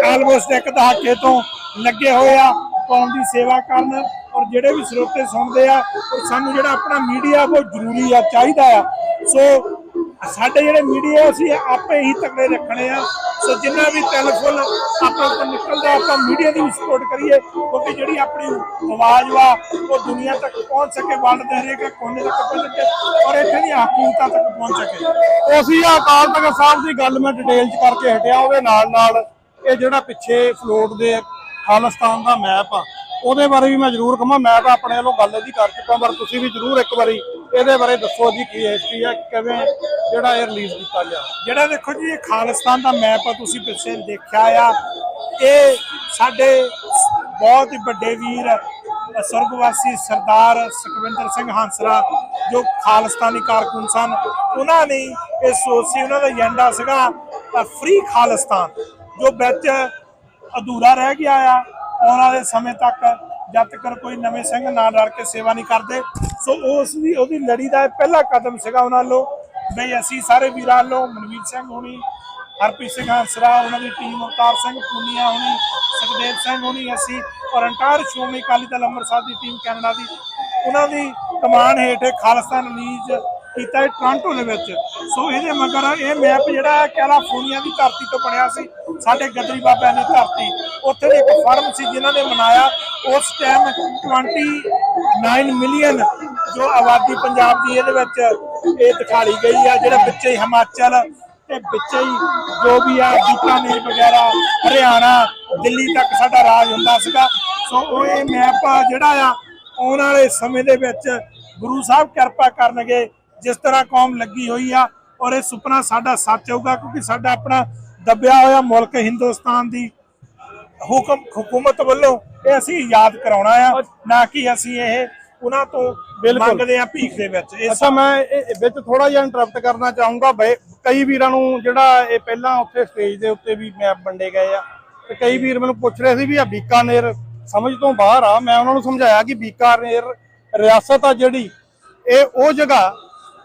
ਆਲਮੋਸਟ ਇੱਕ ਦਹਾਕੇ ਤੋਂ ਲੱਗੇ ਹੋਏ ਆ ਕੌਮ ਦੀ ਸੇਵਾ ਕਰਨ। ਔਰ ਜਿਹੜੇ ਵੀ ਸਰੋਤੇ ਸੁਣਦੇ ਆ, ਔਰ ਸਾਨੂੰ ਜਿਹੜਾ ਆਪਣਾ ਮੀਡੀਆ ਬਹੁਤ ਜ਼ਰੂਰੀ ਆ, ਚਾਹੀਦਾ ਆ। ਸੋ ਸਾਡੇ ਜਿਹੜੇ ਮੀਡੀਆ ਅਸੀਂ ਆਪੇ ਹੀ ਤਕੜੇ ਰੱਖਣੇ ਆ। ਸੋ ਜਿੰਨਾ ਵੀ ਟੈਲੀਫੋਨ ਆਪਣੇ ਕੋਲ ਨਿਕਲਦਾ, ਆਪਾਂ ਮੀਡੀਆ ਦੀ ਵੀ ਸਪੋਰਟ ਕਰੀਏ, ਕਿਉਂਕਿ ਜਿਹੜੀ ਆਪਣੀ ਆਵਾਜ਼ ਵਾ ਉਹ ਦੁਨੀਆ ਤੱਕ ਪਹੁੰਚ ਸਕੇ, ਵਰਲਡ ਦੇ ਹਰੇਕ ਕੋਨੇ ਤੱਕ ਪਹੁੰਚ ਸਕੇ, ਔਰ ਇੱਥੇ ਦੀਆਂ ਹਕੂਮਤਾਂ ਤੱਕ ਪਹੁੰਚ ਸਕੇ। ਅਸੀਂ ਅਕਾਲ ਤਖ਼ਤ ਸਾਹਿਬ ਦੀ ਗੱਲ ਮੈਂ ਡਿਟੇਲ 'ਚ ਕਰਕੇ ਹਟਿਆ, ਉਹਦੇ ਨਾਲ ਇਹ ਜਿਹੜਾ ਪਿੱਛੇ ਫਲੋਟ ਦੇ ਖਾਲਿਸਤਾਨ ਦਾ ਮੈਪ ਆ, ਉਹਦੇ ਬਾਰੇ ਵੀ ਮੈਂ ਜ਼ਰੂਰ ਕਹਾਂ। ਮੈਂ ਤਾਂ ਆਪਣੇ ਵੱਲੋਂ ਗੱਲ ਇਹਦੀ ਕਰ ਚੁੱਕਾ, ਪਰ ਤੁਸੀਂ ਵੀ ਜ਼ਰੂਰ ਇੱਕ ਵਾਰੀ ਇਹਦੇ ਬਾਰੇ ਦੱਸੋ ਜੀ ਕੀ ਹਿਸਟਰੀ ਹੈ, ਕਿਵੇਂ ਜਿਹੜਾ ਇਹ ਰਿਲੀਜ਼ ਕੀਤਾ ਗਿਆ। ਜਿਹੜਾ ਦੇਖੋ ਜੀ ਇਹ ਖਾਲਿਸਤਾਨ ਦਾ ਮੈਪ ਆ, ਤੁਸੀਂ ਪਿੱਛੇ ਦੇਖਿਆ ਆ, ਇਹ ਸਾਡੇ ਬਹੁਤ ਹੀ ਵੱਡੇ ਵੀਰ ਸਰਗਵਾਸੀ ਸਰਦਾਰ ਸੁਖਵਿੰਦਰ ਸਿੰਘ ਹੰਸਰਾ ਜੋ ਖਾਲਿਸਤਾਨੀ ਕਾਰਕੁਨ ਸਨ, ਉਹਨਾਂ ਨੇ ਇਹ ਸੋਚ ਸੀ, ਉਹਨਾਂ ਦਾ ਏਜੰਡਾ ਸੀਗਾ ਫ੍ਰੀ ਖਾਲਿਸਤਾਨ, ਜੋ ਵਿੱਚ ਅਧੂਰਾ ਰਹਿ ਗਿਆ ਆ ਆਉਣ ਵਾਲੇ ਸਮੇਂ ਤੱਕ, ਜਦ ਤੱਕ ਕੋਈ ਨਵੇਂ ਸਿੰਘ ਨਾ ਰਲ ਕੇ ਸੇਵਾ ਨਹੀਂ ਕਰਦੇ। ਸੋ ਉਹਦੀ ਲੜੀ ਦਾ ਪਹਿਲਾ ਕਦਮ ਸੀਗਾ ਉਹਨਾਂ ਵੱਲੋਂ ਬਈ ਅਸੀਂ ਸਾਰੇ ਵੀਰਾਂ ਵੱਲੋਂ, ਮਨਵੀਰ ਸਿੰਘ ਹੋਣੀ, ਹਰਪ੍ਰੀਤ ਸਿੰਘ ਹੰਸਰਾ, ਉਹਨਾਂ ਦੀ ਟੀਮ, ਅਵਤਾਰ ਸਿੰਘ ਪੂਨੀਆ ਹੋਣੀ, ਸੁਖਦੇਵ ਸਿੰਘ ਹੋਣੀ, ਅਸੀਂ ਔਰ ਅੰਟਾਇਰ ਸ਼੍ਰੋਮਣੀ ਅਕਾਲੀ ਦਲ ਅੰਮ੍ਰਿਤਸਰ ਦੀ ਟੀਮ ਕੈਨੇਡਾ ਦੀ, ਉਹਨਾਂ ਦੀ ਕਮਾਨ ਹੇਠ ਖਾਲਿਸਤਾਨ ਰਿਲੀਜ਼ ਕੀਤਾ ਹੈ ਟੋਰਾਂਟੋ ਦੇ ਵਿੱਚ। ਸੋ ਇਹਦੇ ਮਗਰ ਇਹ ਮੈਪ ਜਿਹੜਾ ਕੈਲੀਫੋਰਨੀਆ ਦੀ ਧਰਤੀ ਤੋਂ ਬਣਿਆ ਸੀ, ਸਾਡੇ ਗਦਰੀ ਬਾਬਿਆਂ ਦੀ ਧਰਤੀ, ਉੱਥੇ ਦੇ ਇੱਕ ਫਰਮ ਸੀ ਜਿਨ੍ਹਾਂ ਨੇ ਬਣਾਇਆ। ਉਸ ਟਾਈਮ 29 ਮਿਲੀਅਨ ਜੋ ਆਬਾਦੀ ਪੰਜਾਬ ਦੀ ਇਹਦੇ ਵਿੱਚ ਇਹ ਦਿਖਾਈ ਗਈ ਆ, ਜਿਹੜਾ ਵਿੱਚ ਹੀ ਹਿਮਾਚਲ ਤੇ ਵਿੱਚ ਹੀ ਜੋ ਵੀ ਆ ਬੀਕਾਨੇਰ ਵਗੈਰਾ, ਹਰਿਆਣਾ, ਦਿੱਲੀ ਤੱਕ ਸਾਡਾ ਰਾਜ ਹੁੰਦਾ ਸੀਗਾ। ਸੋ ਉਹ ਇਹ ਮੈਪ ਜਿਹੜਾ ਆ ਆਉਣ ਵਾਲੇ ਸਮੇਂ ਦੇ ਵਿੱਚ ਗੁਰੂ ਸਾਹਿਬ ਕਿਰਪਾ ਕਰਨਗੇ, ਜਿਸ ਤਰ੍ਹਾਂ ਕੌਮ ਲੱਗੀ ਹੋਈ ਆ, ਔਰ ਇਹ ਸੁਪਨਾ ਸਾਡਾ ਸੱਚ ਹੋਊਗਾ, ਕਿਉਂਕਿ ਸਾਡਾ ਆਪਣਾ ਦੱਬਿਆ ਹੋਇਆ ਮੁਲਕ ਹਿੰਦੁਸਤਾਨ ਦੀ ਹਕੂਮਤ ਵੱਲੋਂ ਇਹ ਅਸੀਂ ਯਾਦ ਕਰਾਉਣਾ ਆ, ਨਾ ਕਿ ਅਸੀਂ ਇਹ ਉਹਨਾਂ ਤੋਂ ਮੰਗਦੇ ਆ ਭੀਖ ਦੇ ਵਿੱਚ। ਅੱਛਾ, ਮੈਂ ਵਿੱਚ ਥੋੜਾ ਜਿਹਾ ਇੰਟਰਪਟ ਕਰਨਾ ਚਾਹੂੰਗਾ। ਕਈ ਵੀਰਾਂ ਨੂੰ ਜਿਹੜਾ ਇਹ ਪਹਿਲਾਂ ਉੱਥੇ ਸਟੇਜ ਦੇ ਉੱਤੇ ਵੀ ਮੈਪ ਵੰਡੇ ਗਏ ਆ, ਤੇ ਕਈ ਵੀਰ ਮੈਨੂੰ ਪੁੱਛ ਰਹੇ ਸੀ ਵੀ ਆ ਬੀਕਾਨੇਰ ਸਮਝ ਤੋਂ ਬਾਹਰ ਆ। ਮੈਂ ਉਹਨਾਂ ਨੂੰ ਸਮਝਾਇਆ ਕਿ ਬੀਕਾਨੇਰ ਰਿਆਸਤ ਆ ਜਿਹੜੀ, ਇਹ ਉਹ ਜਗ੍ਹਾ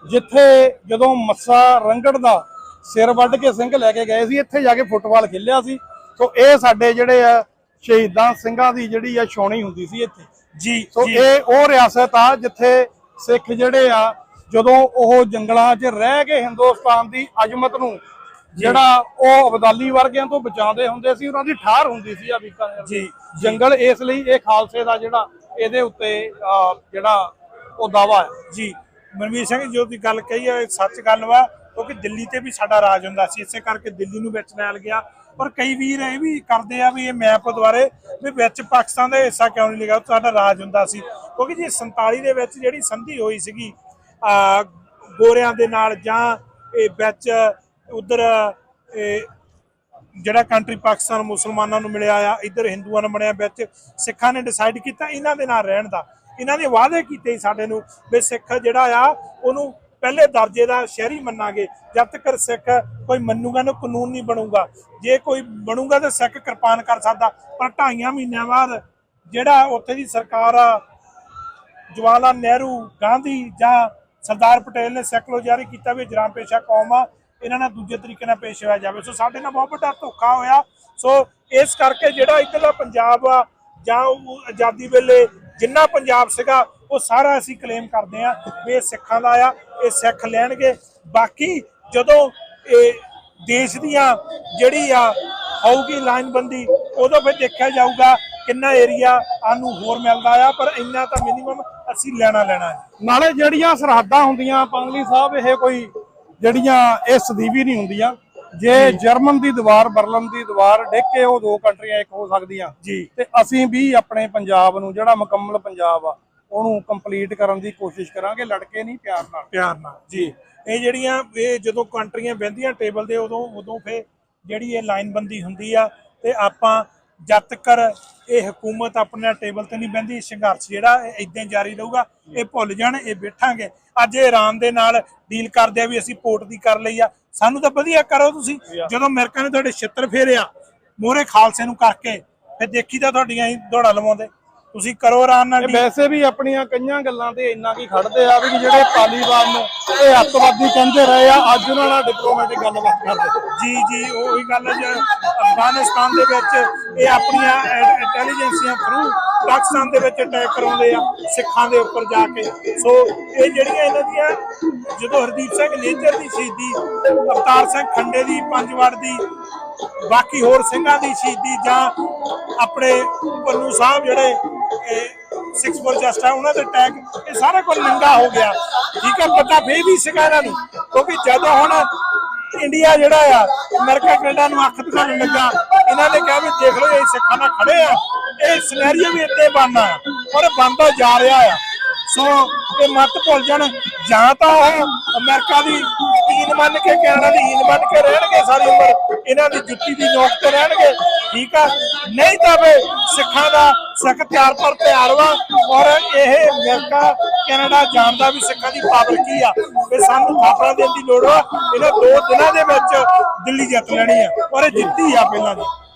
ਜਿੱਥੇ ਜਦੋਂ ਮੱਸਾ ਰੰਗੜ ਦਾ ਸਿਰ ਵੱਢ ਕੇ ਸਿੰਘ ਲੈ ਕੇ ਗਏ ਸੀ, ਇੱਥੇ ਜਾ ਕੇ ਫੁੱਟਬਾਲ ਖੇਲਿਆ ਸੀ। ਸੋ ਇਹ ਸਾਡੇ ਜਿਹੜੇ ਆ ਸ਼ਹੀਦਾਂ ਸਿੰਘਾਂ ਦੀ ਜਿਹੜੀ ਆ ਛਾਉਣੀ ਹੁੰਦੀ ਸੀ ਇੱਥੇ ਜੀ। ਸੋ ਇਹ ਉਹ ਰਿਆਸਤ ਆ ਜਿੱਥੇ ਸਿੱਖ ਜਿਹੜੇ ਆ ਜਦੋਂ ਉਹ ਜੰਗਲਾਂ 'ਚ ਰਹਿ ਕੇ ਹਿੰਦੁਸਤਾਨ ਦੀ ਅਜ਼ਮਤ ਨੂੰ ਜਿਹੜਾ ਉਹ ਅਬਦਾਲੀ ਵਰਗਿਆਂ ਤੋਂ ਬਚਾਉਂਦੇ ਹੁੰਦੇ ਸੀ, ਉਹਨਾਂ ਦੀ ਠਾਹਰ ਹੁੰਦੀ ਸੀ ਆ ਬੀਕਾਨੇਰ ਜੀ ਜੰਗਲ। ਇਸ ਲਈ ਇਹ ਖਾਲਸੇ ਦਾ ਜਿਹੜਾ ਇਹਦੇ ਉੱਤੇ ਜਿਹੜਾ ਉਹ ਦਾਵਾ ਹੈ ਜੀ। ਮਨਵੀਰ ਸਿੰਘ ਜੋ ਦੀ ਗੱਲ ਕਹੀ ਹੈ ਸੱਚ ਗੱਲ ਵਾ, ਕਿਉਂਕਿ ਦਿੱਲੀ ਤੇ ਵੀ ਸਾਡਾ ਰਾਜ ਹੁੰਦਾ ਸੀ, ਇਸੇ ਕਰਕੇ ਦਿੱਲੀ ਨੂੰ ਵਿੱਚ ਲੈ ਗਿਆ। ਪਰ ਕਈ ਵੀਰ ਇਹ ਵੀ ਕਰਦੇ ਆ ਵੀ ਇਹ ਮੈਪ ਦੁਆਰੇ ਵੀ ਵਿੱਚ ਪਾਕਿਸਤਾਨ ਦਾ ਹਿੱਸਾ ਕਿਉਂ ਨਹੀਂ ਲਿਖਿਆ, ਸਾਡਾ ਰਾਜ ਹੁੰਦਾ ਸੀ। ਕਿਉਂਕਿ ਜੀ 47 ਦੇ ਵਿੱਚ ਜਿਹੜੀ ਸੰਧੀ ਹੋਈ ਸੀਗੀ ਗੋਰਿਆਂ ਦੇ ਨਾਲ, ਜਾਂ ਇਹ ਵਿੱਚ ਉਧਰ ਜਿਹੜਾ ਕੰਟਰੀ ਪਾਕਿਸਤਾਨ ਮੁਸਲਮਾਨਾਂ ਨੂੰ ਮਿਲਿਆ ਆ, ਇੱਧਰ ਹਿੰਦੂਆਂ ਨੂੰ ਬਣਿਆ, ਵਿੱਚ ਸਿੱਖਾਂ ਨੇ ਡਿਸਾਈਡ ਕੀਤਾ ਇਹਨਾਂ ਦੇ ਨਾਲ ਰਹਿਣ ਦਾ। ਇਹਨਾਂ ਨੇ ਵਾਅਦੇ ਕੀਤੇ ਸਾਡੇ ਨੂੰ ਵੀ ਸਿੱਖ ਜਿਹੜਾ ਆ ਉਹਨੂੰ ਪਹਿਲੇ ਦਰਜੇ ਦਾ ਸ਼ਹਿਰੀ ਮੰਨਾਂਗੇ, ਜਦ ਤੱਕ ਸਿੱਖ ਕੋਈ ਮੰਨੂਗਾ ਨਾ ਕਾਨੂੰਨ ਨਹੀਂ ਬਣੂਗਾ, ਜੇ ਕੋਈ ਬਣੂਗਾ ਤਾਂ ਸਿੱਖ ਕਿਰਪਾਨ ਕਰ ਸਕਦਾ। ਪਰ 2.5 ਮਹੀਨਿਆਂ ਬਾਅਦ ਜਿਹੜਾ ਉੱਥੇ ਦੀ ਸਰਕਾਰ ਆ, ਜਵਾਹਰ ਲਾਲ ਨਹਿਰੂ, ਗਾਂਧੀ ਜਾਂ ਸਰਦਾਰ ਪਟੇਲ ਨੇ ਸੈਕੂਲਰ ਜਾਰੀ ਕੀਤਾ ਵੀ ਜਰਾਮ ਪੇਸ਼ਾ ਕੌਮ ਆ, ਇਹਨਾਂ ਨਾਲ ਦੂਜੇ ਤਰੀਕੇ ਨਾਲ ਪੇਸ਼ ਹੋਇਆ ਜਾਵੇ। ਸੋ ਸਾਡੇ ਨਾਲ ਬਹੁਤ ਵੱਡਾ ਧੋਖਾ ਹੋਇਆ। ਸੋ ਇਸ ਕਰਕੇ ਜਿਹੜਾ ਇੱਧਰਲਾ ਪੰਜਾਬ ਆ, ਜਾਂ ਆਜ਼ਾਦੀ ਵੇਲੇ ਜਿੰਨਾ ਪੰਜਾਬ ਸੀਗਾ, ਉਹ ਸਾਰਾ ਅਸੀਂ ਕਲੇਮ ਕਰਦੇ ਆ ਵੀ ਇਹ ਸਿੱਖਾਂ ਦਾ ਆ, ਇਹ ਸਿੱਖ ਲੈਣਗੇ। ਬਾਕੀ ਜਦੋਂ ਇਹ ਦੇਸ਼ ਦੀਆਂ ਜਿਹੜੀ ਆ ਹੋਊਗੀ ਲਾਈਨਬੰਦੀ, ਉਦੋਂ ਫਿਰ ਦੇਖਿਆ ਜਾਊਗਾ ਕਿੰਨਾ ਏਰੀਆ ਸਾਨੂੰ ਹੋਰ ਮਿਲਦਾ ਆ, ਪਰ ਇੰਨਾ ਤਾਂ ਮਿਨੀਮਮ ਅਸੀਂ ਲੈਣਾ ਹੈ। ਨਾਲੇ ਜਿਹੜੀਆਂ ਸਰਹੱਦਾਂ ਹੁੰਦੀਆਂ ਪਾਂਗਲੀ ਸਾਹਿਬ, ਇਹ ਕੋਈ ਜਿਹੜੀਆਂ ਇਹ ਸਦੀਵੀ ਨਹੀਂ ਹੁੰਦੀਆਂ। ਜੇ ਜਰਮਨ ਦੀ ਦੀਵਾਰ, ਬਰਲਿਨ ਦੀ ਦੀਵਾਰ ਡਿੱਗ ਕੇ ਉਹ ਦੋ ਕੰਟਰੀਆਂ ਇੱਕ ਹੋ ਸਕਦੀਆਂ ਜੀ, ਤੇ ਅਸੀਂ ਵੀ ਆਪਣੇ ਪੰਜਾਬ ਨੂੰ ਜਿਹੜਾ ਮੁਕੰਮਲ ਪੰਜਾਬ ਆ ਉਹਨੂੰ ਕੰਪਲੀਟ ਕਰਨ ਦੀ ਕੋਸ਼ਿਸ਼ ਕਰਾਂਗੇ, ਲੜ ਕੇ ਨਹੀਂ, ਪਿਆਰ ਨਾਲ ਜੀ। ਇਹ ਜਿਹੜੀਆਂ ਇਹ ਜਦੋਂ ਕੰਟਰੀਆਂ ਬਹਿੰਦੀਆਂ ਟੇਬਲ ਦੇ, ਉਦੋਂ ਫਿਰ ਜਿਹੜੀ ਇਹ ਲਾਈਨਬੰਦੀ ਹੁੰਦੀ ਆ, ਤੇ ਆਪਾਂ ਜਦ ਤੱਕ ਇਹ ਹਕੂਮਤ ਆਪਣੇ ਟੇਬਲ ਤੇ ਨਹੀਂ ਬਹਿੰਦੀ, ਸੰਘਰਸ਼ ਜਿਹੜਾ ਇਦਾਂ ਜਾਰੀ ਰਹੂਗਾ। ਇਹ ਭੁੱਲ ਜਾਣ, ਇਹ ਬੈਠਾਂਗੇ। ਅੱਜ ਇਰਾਨ ਦੇ ਨਾਲ ਡੀਲ ਕਰਦੇ ਆ ਵੀ ਅਸੀਂ ਪੋਰਟ ਦੀ ਕਰ ਲਈ ਆ, ਸਾਨੂੰ ਤਾਂ ਵਧੀਆ ਕਰੋ ਤੁਸੀਂ। ਜਦੋਂ ਅਮਰੀਕਾ ਨੇ ਤੁਹਾਡੇ ਛਿੱਤਰ ਫੇਰਿਆ ਮੋਹਰੇ ਖਾਲਸੇ ਨੂੰ ਕਰਕੇ, ਫਿਰ ਦੇਖੀ ਤਾਂ ਤੁਹਾਡੀਆਂ ਹੀ ਦੌੜਾ ਲਵਾਉਂਦੇ। ਤੁਸੀਂ ਕਰੋ ਆਰਾਮ ਨਾਲ। ਵੈਸੇ ਵੀ ਆਪਣੀਆਂ ਕਈਆਂ ਗੱਲਾਂ ਤੇ ਇੰਨਾ ਕੀ ਖੜਦੇ ਆ ਵੀ ਜਿਹੜੇ ਤਾਲੀਬਾਨ ਨੂੰ ਇਹ ਅੱਤਵਾਦੀ ਕਹਿੰਦੇ ਰਹੇ ਆ, ਅੱਜ ਉਹਨਾਂ ਨਾਲ ਡਿਪਲੋਮੈਟਿਕ ਗੱਲਬਾਤ ਕਰਦੇ। ਜੀ ਉਹੀ ਗੱਲ ਹੈ। ਅਫਗਾਨਿਸਤਾਨ ਦੇ ਵਿੱਚ ਇਹ ਆਪਣੀਆਂ ਇੰਟੈਲੀਜੈਂਸੀਆਂ ਥਰੂ ਪਾਕਿਸਤਾਨ ਦੇ ਵਿੱਚ ਅਟੈਕ ਕਰਾਉਂਦੇ ਆ ਸਿੱਖਾਂ ਦੇ ਉੱਪਰ ਜਾ ਕੇ। ਸੋ ਇਹ ਜਿਹੜੀਆਂ ਇਹਨਾਂ ਦੀਆਂ, ਜਦੋਂ ਹਰਦੀਪ ਸਿੰਘ ਨੇਜਰ ਦੀ ਸ਼ਹੀਦੀ, ਅਵਤਾਰ ਸਿੰਘ ਖੰਡੇ ਦੀ, ਪੰਜਵੜ ਦੀ, ਬਾਕੀ ਹੋਰ ਸਿੰਘਾਂ ਦੀ ਸ਼ਹੀਦੀ, ਜਾਂ ਆਪਣੇ ਪੰਨੂ ਸਾਹਿਬ ਜਿਹੜੇ 6 ਫॉर ਜਸਟ ਆ, ਉਹਨਾਂ ਦੇ ਟੈਗ, ਇਹ ਸਾਰਾ ਕੁਝ ਨੰਗਾ ਹੋ ਗਿਆ। ਠੀਕ ਹੈ, ਪਤਾ ਫੇਰ ਵੀ ਸੀਗਾ ਇਹਨਾਂ ਨੂੰ, ਕਿਉਂਕਿ ਜਦੋਂ ਹੁਣ ਇੰਡੀਆ ਜਿਹੜਾ ਆ ਅਮਰੀਕਾ ਕੈਨੇਡਾ ਨੂੰ ਅੱਖ ਦਿਖਾਉਣ ਲੱਗਾ, ਇਹਨਾਂ ਨੇ ਕਿਹਾ ਵੀ ਦੇਖ ਲਓ ਇਹ ਸਿੱਖਾਂ ਨਾਲ ਖੜੇ ਆ, ਇਹ ਸਿਨੈਰੀਓ ਵੀ ਇੱਥੇ ਬਣਨਾ ਔਰ ਬਣਦਾ ਜਾ ਰਿਹਾ ਆ। ਸੋ ਇਹ ਮਤ ਭੁੱਲ ਜਾਣ, ਜਾਂ ਤਾਂ ਉਹ ਅਮਰੀਕਾ ਦੀ ਹੀਨ ਮੰਨ ਕੇ, ਕੈਨੇਡਾ ਦੀ ਹੀਨ ਮੰਨ ਕੇ ਰਹਿਣਗੇ ਸਾਰੀ ਉਮਰ, ਇਹਨਾਂ ਦੀ ਜੁੱਤੀ ਦੀ ਨੋਕ ਤੇ ਰਹਿਣਗੇ, ਠੀਕ ਆ, ਨਹੀਂ ਤਾਂ ਵੇ ਸਿੱਖਾਂ ਦਾ ਸਿੱਖ ਤਿਆਰ ਵਾ। ਔਰ ਇਹ ਅਮਰੀਕਾ ਕੈਨੇਡਾ ਜਾਣਦਾ ਵੀ ਸਿੱਖਾਂ ਦੀ ਪਾਵਰ ਕੀ ਆ, ਵੀ ਸਾਨੂੰ ਥਾਪੜਾ ਦੇਣ ਦੀ ਲੋੜ ਆ। ਇਹਨਾਂ 2 ਦਿਨਾਂ ਦੇ ਵਿੱਚ ਦਿੱਲੀ ਜਿੱਤ ਲੈਣੀ ਆ, ਔਰ ਇਹ ਜਿੱਤੀ ਆ ਪਹਿਲਾਂ ਦੀ।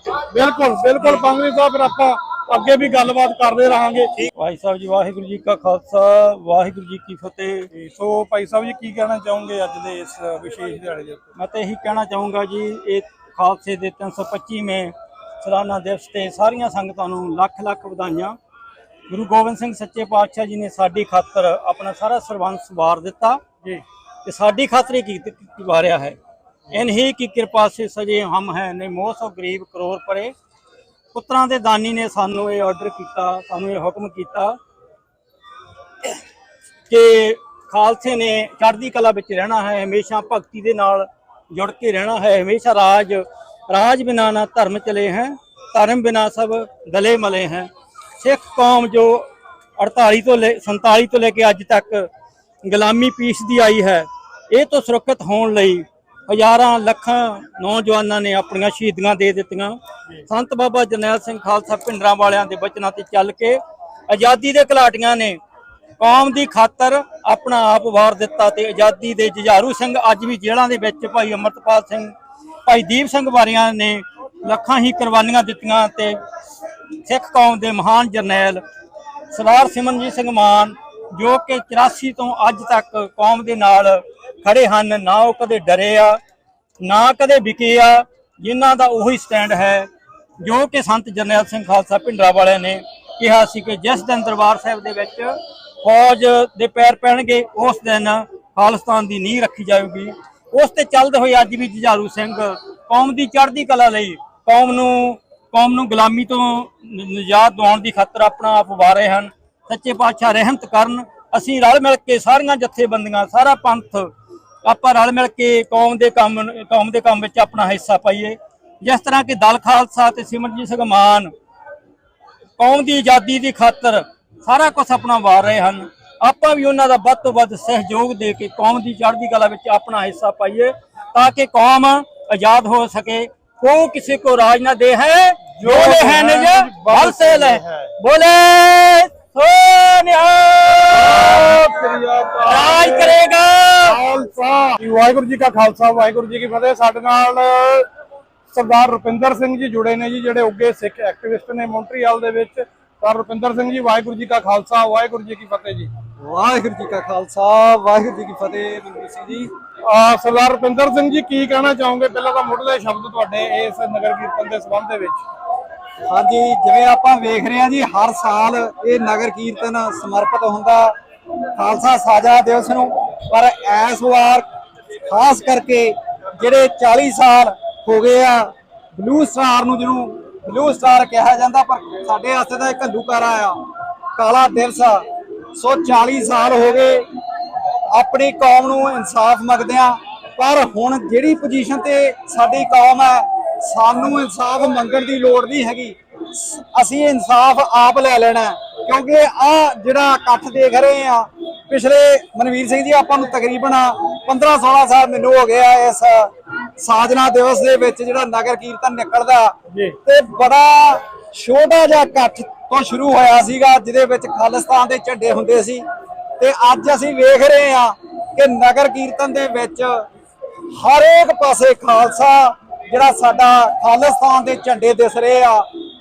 ਬਿਲਕੁਲ ਪਾਂਗਲੀ ਸਾਹਿਬ, ਫਿਰ ਆਪਾਂ ਅੱਗੇ ਵੀ ਗੱਲਬਾਤ ਕਰਦੇ ਰਹਾਂਗੇ। ਭਾਈ ਸਾਹਿਬ ਜੀ, ਵਾਹਿਗੁਰੂ ਜੀ ਕਾ ਖਾਲਸਾ, ਵਾਹਿਗੁਰੂ ਜੀ ਕੀ ਫਤਿਹ। ਸੋ ਭਾਈ ਸਾਹਿਬ ਜੀ, ਕੀ ਕਹਿਣਾ ਚਾਹੋਗੇ ਅੱਜ ਦੇ ਇਸ ਵਿਸ਼ੇਸ਼ ਦਿਹਾੜੇ ਦੇ ਉੱਤੇ? ਮੈਂ ਤਾਂ ਇਹੀ ਕਹਿਣਾ ਚਾਹੂੰਗਾ ਜੀ, ਇਹ ਖਾਲਸੇ ਦੇ 325ਵੇਂ ਸਾਲਾਨਾ ਦਿਵਸ ਤੇ ਸਾਰੀਆਂ ਸੰਗਤਾਂ ਨੂੰ ਲੱਖ ਲੱਖ ਵਧਾਈਆਂ। ਗੁਰੂ ਗੋਬਿੰਦ ਸਿੰਘ ਸੱਚੇ ਪਾਤਸ਼ਾਹ ਜੀ ਨੇ ਸਾਡੀ ਖਾਤਰ ਆਪਣਾ ਸਾਰਾ ਸਰਬੰਸ ਵਾਰ ਦਿੱਤਾ ਜੀ, ਤੇ ਸਾਡੀ ਖਾਤਰ ਹੀ ਕੀ ਵਾਰਿਆ ਹੈ। ਇਨਹੀ ਕੀ ਕਿਰਪਾ ਸੇ ਸਜੇ ਹਮ ਹੈ, ਨੇ ਮੋਹ ਸੋ ਗਰੀਬ ਕਰੋੜ ਪਰੇ। ਪੁੱਤਰਾਂ ਦੇ ਦਾਨੀ ਨੇ ਸਾਨੂੰ ਇਹ ਆਰਡਰ ਕੀਤਾ, ਸਾਨੂੰ ਇਹ ਹੁਕਮ ਕੀਤਾ ਕਿ ਖਾਲਸੇ ਨੇ ਚੜ੍ਹਦੀ ਕਲਾ ਵਿੱਚ ਰਹਿਣਾ ਹੈ, ਹਮੇਸ਼ਾ ਭਗਤੀ ਦੇ ਨਾਲ ਜੁੜ ਕੇ ਰਹਿਣਾ ਹੈ, ਹਮੇਸ਼ਾ ਰਾਜ ਬਿਨਾ ਨਾ ਧਰਮ ਚਲੇ ਹੈ, ਧਰਮ ਬਿਨਾ ਸਭ ਗਲੇ ਮਲੇ ਹੈ। ਸਿੱਖ ਕੌਮ ਜੋ 47 ਤੋਂ ਲੈ ਕੇ ਅੱਜ ਤੱਕ ਗੁਲਾਮੀ ਪੀਸਦੀ ਆਈ ਹੈ, ਇਹ ਤੋਂ ਸੁਰੱਖਿਅਤ ਹੋਣ ਲਈ ਹਜ਼ਾਰਾਂ ਲੱਖਾਂ ਨੌਜਵਾਨਾਂ ਨੇ ਆਪਣੀਆਂ ਸ਼ਹੀਦੀਆਂ ਦੇ ਦਿੱਤੀਆਂ। ਸੰਤ ਬਾਬਾ ਜਰਨੈਲ ਸਿੰਘ ਖਾਲਸਾ ਭਿੰਡਰਾਂ ਵਾਲਿਆਂ ਦੇ ਬਚਨਾਂ ਤੇ ਚੱਲ ਕੇ ਆਜ਼ਾਦੀ ਦੇ ਘਲਾਟੀਆਂ ਨੇ ਕੌਮ ਦੀ ਖਾਤਰ ਆਪਣਾ ਆਪ ਵਾਰ ਦਿੱਤਾ, ਤੇ ਆਜ਼ਾਦੀ ਦੇ ਜੁਝਾਰੂ ਸਿੰਘ ਅੱਜ ਵੀ ਜੇਲ੍ਹਾਂ ਦੇ ਵਿੱਚ, ਭਾਈ ਅਮਰਤਪਾਲ ਸਿੰਘ, ਭਾਈ ਦੀਪ ਸਿੰਘ ਵਾਰਿਆਂ ਨੇ ਲੱਖਾਂ ਹੀ ਕੁਰਬਾਨੀਆਂ ਦਿੱਤੀਆਂ। ਤੇ ਸਿੱਖ ਕੌਮ ਦੇ ਮਹਾਨ ਜਰਨੈਲ ਸਰਦਾਰ ਸਿਮਰਨਜੀਤ ਸਿੰਘ ਮਾਨ, ਜੋ ਕਿ 84 ਤੋਂ ਅੱਜ ਤੱਕ ਕੌਮ ਦੇ ਨਾਲ ਖੜੇ ਹਨ, ਨਾ ਉਹ ਕਦੇ ਡਰੇ ਆ, ਨਾ ਕਦੇ ਵਿਕੇ ਆ, ਜਿਨ੍ਹਾਂ ਦਾ ਉਹੀ ਸਟੈਂਡ ਹੈ ਜੋ ਕਿ ਸੰਤ ਜਰਨੈਲ ਸਿੰਘ ਖਾਲਸਾ ਭਿੰਡਰਾਂ ਵਾਲਿਆਂ ਨੇ ਕਿਹਾ ਸੀ ਕਿ ਜਿਸ ਦਿਨ ਦਰਬਾਰ ਸਾਹਿਬ ਦੇ ਵਿੱਚ ਫੌਜ ਦੇ ਪੈਰ ਪੈਣਗੇ, ਉਸ ਦਿਨ ਖਾਲਿਸਤਾਨ ਦੀ ਨੀਂਹ ਰੱਖੀ ਜਾਵੇਗੀ। ਉਸ ਤੇ ਚੱਲਦੇ ਹੋਏ ਅੱਜ ਵੀ ਜੁਝਾਰੂ ਸਿੰਘ ਕੌਮ ਦੀ ਚੜ੍ਹਦੀ ਕਲਾ ਲਈ, ਕੌਮ ਨੂੰ ਗੁਲਾਮੀ ਤੋਂ ਨਿਜਾਤ ਦਿਵਾਉਣ ਦੀ ਖਾਤਰ ਆਪਣਾ ਆਪ ਵਾਰੇ ਹਨ। ਸੱਚੇ ਪਾਤਸ਼ਾਹ ਰਹਿਮਤ ਕਰਨ, ਅਸੀਂ ਰਲ ਮਿਲ ਕੇ ਸਾਰੀਆਂ ਜਥੇਬੰਦੀਆਂ ਸਾਰਾ ਪੰਥ ਆਪਾਂ ਰਲ ਮਿਲ ਕੇ ਕੌਮ ਦੇ ਕੰਮ ਵਿੱਚ ਆਪਣਾ ਹਿੱਸਾ ਪਾਈਏ। ਜਿਸ ਤਰ੍ਹਾਂ ਕਿ ਦਲ ਖਾਲਸਾ ਤੇ ਸਿਮਰਨਜੀਤ ਸਿੰਘ ਮਾਨ ਕੌਮ ਦੀ ਆਜ਼ਾਦੀ ਦੀ ਖਾਤਰ ਸਾਰਾ ਕੁਝ ਆਪਣਾ ਵਾਰ ਰਹੇ ਹਨ, ਆਪਾਂ ਵੀ ਉਹਨਾਂ ਦਾ ਵੱਧ ਤੋਂ ਵੱਧ ਸਹਿਯੋਗ ਦੇ ਕੇ ਕੌਮ ਦੀ ਚੜ੍ਹਦੀ ਕਲਾ ਵਿੱਚ ਆਪਣਾ ਹਿੱਸਾ ਪਾਈਏ ਤਾਂ कि कौम आजाद हो सके। को किसी को राज न दे है जो है निज बल से ले बोले राज करेगा। ਵਾਹਿਗੁਰੂ ਜੀ ਕਾ ਖਾਲਸਾ ਵਾਹਿਗੁਰੂ ਜੀ ਕੀ ਫਤਿਹ। ਸਾਡੇ ਨਾਲ ਸਰਦਾਰ ਰੁਪਿੰਦਰ ਸਿੰਘ ਜੀ ਜੁੜੇ ਨੇ ਜੀ, ਜਿਹੜੇ ਉੱਗੇ ਸਿੱਖ ਐਕਟਿਵਿਸਟ ਨੇ ਮੌਂਟਰੀਅਲ ਦੇ ਵਿੱਚ। ਸਰਦਾਰ ਰੁਪਿੰਦਰ ਸਿੰਘ ਜੀ, ਵਾਹਿਗੁਰੂ ਜੀ ਕਾ ਖਾਲਸਾ ਵਾਹਿਗੁਰੂ ਜੀ ਕੀ ਫਤਿਹ ਜੀ। ਵਾਹਿਗੁਰੂ ਜੀ ਕਾ ਖਾਲਸਾ ਵਾਹਿਗੁਰੂ ਜੀ ਕੀ ਫਤਿਹ। ਮਨਵੀਰ ਸਿੰਘ ਜੀ, ਸਰਦਾਰ ਰੁਪਿੰਦਰ ਸਿੰਘ ਜੀ, ਕੀ ਕਹਿਣਾ ਚਾਹੋਗੇ? ਪਹਿਲਾਂ ਤਾਂ ਮੁੱਢਲੇ ਸ਼ਬਦ ਤੁਹਾਡੇ ਇਸ ਨਗਰ ਕੀਰਤਨ ਦੇ ਸੰਬੰਧ ਦੇ ਵਿੱਚ। ਹਾਂਜੀ, ਜਿਵੇਂ ਆਪਾਂ ਵੇਖ ਰਹੇ ਹਾਂ ਜੀ, ਹਰ ਸਾਲ ਇਹ ਨਗਰ ਕੀਰਤਨ ਸਮਰਪਿਤ ਹੁੰਦਾ ਖਾਲਸਾ ਸਾਜਾ ਦਿਵਸ ਨੂੰ, ਪਰ ਇਸ ਵਾਰ ਖਾਸ ਕਰਕੇ ਜਿਹੜੇ 40 ਸਾਲ ਹੋ ਗਏ ਆ ਬਲੂ ਸਟਾਰ ਨੂੰ, ਜਿਹਨੂੰ ਬਲੂ ਸਟਾਰ ਕਿਹਾ ਜਾਂਦਾ, ਪਰ ਸਾਡੇ ਵਾਸਤੇ ਤਾਂ ਇੱਕ ਘੱਲੂਘਾਰਾ ਆ, ਕਾਲਾ ਦਿਵਸ ਆ। ਸੋ 40 ਸਾਲ ਹੋ ਗਏ ਆਪਣੀ ਕੌਮ ਨੂੰ ਇਨਸਾਫ ਮੰਗਦਿਆਂ, ਪਰ ਹੁਣ ਜਿਹੜੀ ਪੋਜੀਸ਼ਨ ਤੇ ਸਾਡੀ ਕੌਮ ਹੈ, ਸਾਨੂੰ ਇਨਸਾਫ ਮੰਗਣ ਦੀ ਲੋੜ ਨਹੀਂ ਹੈਗੀ, ਅਸੀਂ ਇਨਸਾਫ ਆਪ ਲੈ ਲੈਣਾ। ਕਿਉਂਕਿ ਆ ਜਿਹੜਾ ਇਕੱਠ ਦੇਖ ਰਹੇ ਆ, ਪਿਛਲੇ ਮਨਵੀਰ ਸਿੰਘ ਜੀ ਆਪਾਂ ਨੂੰ ਤਕਰੀਬਨ 15-16 ਸਾਲ ਮੈਨੂੰ ਹੋ ਗਿਆ ਇਸ ਸਾਜਨਾ ਦਿਵਸ ਦੇ ਵਿੱਚ ਜਿਹੜਾ ਨਗਰ ਕੀਰਤਨ ਨਿਕਲਦਾ, ਤੇ ਬੜਾ ਛੋਟਾ ਜਿਹਾ ਇਕੱਠ ਤੋਂ ਸ਼ੁਰੂ ਹੋਇਆ ਸੀਗਾ, ਜਿਹਦੇ ਵਿੱਚ ਖਾਲਿਸਤਾਨ ਦੇ ਝੰਡੇ ਹੁੰਦੇ ਸੀ। ਤੇ ਅੱਜ ਅਸੀਂ ਵੇਖ ਰਹੇ ਆ ਕਿ ਨਗਰ ਕੀਰਤਨ ਦੇ ਵਿੱਚ ਹਰੇਕ ਪਾਸੇ ਖਾਲਸਾ ਜਿਹੜਾ ਸਾਡਾ ਖਾਲਿਸਤਾਨ ਦੇ ਝੰਡੇ ਦਿਸ ਰਹੇ ਆ,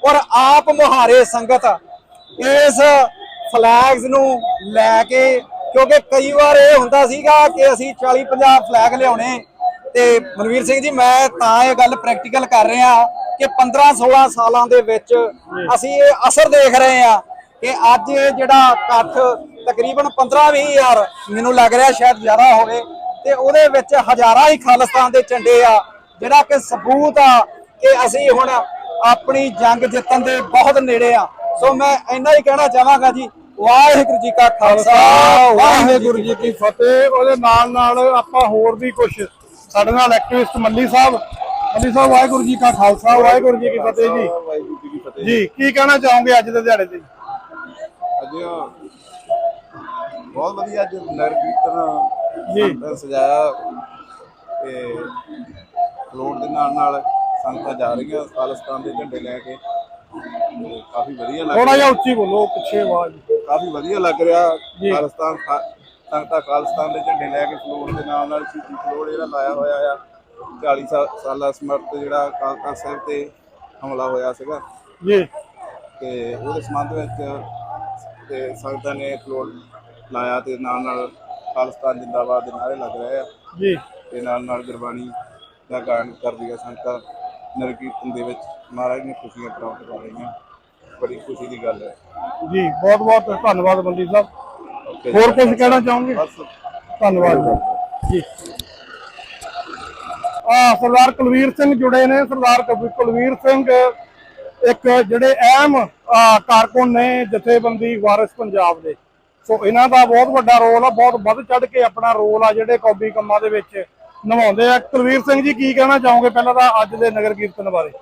ਔਰ ਆਪ ਮੁਹਾਰੇ ਸੰਗਤ ਇਸ ਫਲੈਗਸ ਨੂੰ ਲੈ ਕੇ, ਕਿਉਂਕਿ ਕਈ ਵਾਰ ਇਹ ਹੁੰਦਾ ਸੀਗਾ ਕਿ ਅਸੀਂ 40-50 ਫਲੈਗ ਲਿਆਉਣੇ, ਤੇ ਮਨਵੀਰ ਸਿੰਘ ਜੀ ਮੈਂ ਤਾਂ ਇਹ ਗੱਲ ਪ੍ਰੈਕਟੀਕਲ ਕਰ ਰਿਹਾ ਕਿ 15-16 ਸਾਲਾਂ ਦੇ ਵਿੱਚ ਅਸੀਂ ਇਹ ਅਸਰ ਦੇਖ ਰਹੇ ਆ ਕਿ ਅੱਜ ਜਿਹੜਾ ਇਕੱਠ ਤਕਰੀਬਨ 15-20 ਹਜ਼ਾਰ ਮੈਨੂੰ ਲੱਗ ਰਿਹਾ, ਸ਼ਾਇਦ ਜ਼ਿਆਦਾ ਹੋਵੇ, ਤੇ ਉਹਦੇ ਵਿੱਚ ਹਜ਼ਾਰਾਂ ਹੀ ਖਾਲਿਸਤਾਨ ਦੇ ਝੰਡੇ ਆ, ਜਿਹੜਾ ਕਿ ਸਬੂਤ ਆ ਕਿ ਅਸੀਂ ਹੁਣ ਆਪਣੀ ਜੰਗ ਜਿੱਤਣ ਦੇ ਬਹੁਤ ਨੇੜੇ ਆ। ਸੋ ਮੈਂ ਇੰਨਾ ਹੀ ਕਹਿਣਾ ਚਾਹਾਂਗਾ ਜੀ, ਵਾਹਿਗੁਰੂ ਜੀ ਕਾ ਖਾਲਸਾ ਵਾਹਿਗੁਰੂ ਜੀ ਕੀ ਫਤਿਹ। ਉਹਦੇ ਨਾਲ ਨਾਲ ਆਪਾਂ ਹੋਰ ਵੀ ਕੁਝ ਸਾਡੇ ਨਾਲ ਐਕਟਿਵਿਸਟ ਮੱਲੀ ਸਾਹਿਬ, ਵਾਹਿਗੁਰੂ ਜੀ ਕਾ ਖਾਲਸਾ ਵਾਹਿਗੁਰੂ ਜੀ ਕੀ ਫਤਿਹ ਜੀ। ਵਾਹਿਗੁਰੂ ਜੀ ਕੀ ਫਤਿਹ ਜੀ, ਕੀ ਕਹਿਣਾ ਚਾਹੋਗੇ ਅੱਜ ਦੇ ਦਿਹਾੜੇ ਤੇ? ਅੱਜ ਬਹੁਤ ਵਧੀਆ ਅੱਜ ਨਗਰ ਕੀਰਤਨ ਸਜਾਇਆ, ਤੇ ਫਲੋਟ ਦੇ ਨਾਲ ਸੰਗਤਾਂ ਜਾ ਰਹੀਆਂ ਖਾਲਿਸਤਾਨ ਦੇ ਝੰਡੇ ਲੈ ਕੇ, ਕਾਫੀ ਵਧੀਆ ਲੱਗ ਰਿਹਾ। ਥੋੜਾ ਜਿਹਾ ਉੱਚੀ ਬੋਲੋ, ਪਿੱਛੇ ਆਵਾਜ਼। ਕਾਫੀ ਵਧੀਆ ਲੱਗ ਰਿਹਾ। ਖਾਲਿਸਤਾਨ ਸੰਗਤਾਂ ਖਾਲਿਸਤਾਨ ਦੇ ਝੰਡੇ ਲੈ ਕੇ ਫਲੋਟ ਦੇ ਨਾਲ ਸ਼ਹੀਦੀ ਫਲੋਟ ਜਿਹੜਾ ਲਾਇਆ ਹੋਇਆ ਆ, 40 ਸਾਲਾ ਸਮਰਪਿਤ ਜਿਹੜਾ ਕਾਲਕਾ ਸਾਹਿਬ ਤੇ ਹਮਲਾ ਹੋਇਆ ਸੀਗਾ ਜੀ, ਤੇ ਉਹਦੇ ਸੰਬੰਧ ਵਿੱਚ ਤੇ ਸੰਗਤਾਂ ਨੇ ਫਲੋਟ ਲਾਇਆ, ਤੇ ਨਾਲ ਖਾਲਿਸਤਾਨ ਜਿੰਦਾਬਾਦ ਦੇ ਨਾਰੇ ਲੱਗ ਰਹੇ ਆ ਜੀ, ਤੇ ਨਾਲ ਗੁਰਬਾਣੀ ਦਾ ਗਾਇਨ ਕਰਦੀਆਂ ਸੰਗਤਾਂ ਨਗਰ ਕੀਰਤਨ ਦੇ ਵਿੱਚ ਮਹਾਰਾਜ ਦੀਆਂ ਖੁਸ਼ੀਆਂ ਪ੍ਰਾਪਤ ਕਰ ਰਹੀਆਂ। ਬੜੀ ਖੁਸ਼ੀ ਦੀ ਗੱਲ ਹੈ ਜੀ। ਬਹੁਤ ਬਹੁਤ ਧੰਨਵਾਦ ਬੰਦੀ ਸਾਹਿਬ। ਹੋਰ ਕੁਝ ਕਹਿਣਾ ਚਾਹੋਗੇ? ਧੰਨਵਾਦ ਜੀ। ਸਰਦਾਰ ਕੁਲਵੀਰ ਸਿੰਘ ਜੁੜੇ ਨੇ। ਸਰਦਾਰ ਕੁਲਵੀਰ ਸਿੰਘ ਇੱਕ ਜਿਹੜੇ ਅਹਿਮ ਕਾਰਕੁਨ ਨੇ ਜਥੇਬੰਦੀ ਵਾਰਿਸ ਪੰਜਾਬ ਦੇ। ਸੋ ਇਹਨਾਂ ਦਾ ਬਹੁਤ ਵੱਡਾ ਰੋਲ ਆ, ਬਹੁਤ ਵੱਧ ਚੜ ਕੇ ਆਪਣਾ ਰੋਲ ਆ ਜਿਹੜੇ ਕੌਮੀ ਕੰਮਾਂ ਦੇ ਵਿੱਚ ਨਿਭਾਉਂਦੇ ਆ। ਕੁਲਵੀਰ ਸਿੰਘ ਜੀ, ਕੀ ਕਹਿਣਾ ਚਾਹੋਗੇ ਪਹਿਲਾਂ ਤਾਂ ਅੱਜ ਦੇ ਨਗਰ ਕੀਰਤਨ ਬਾਰੇ?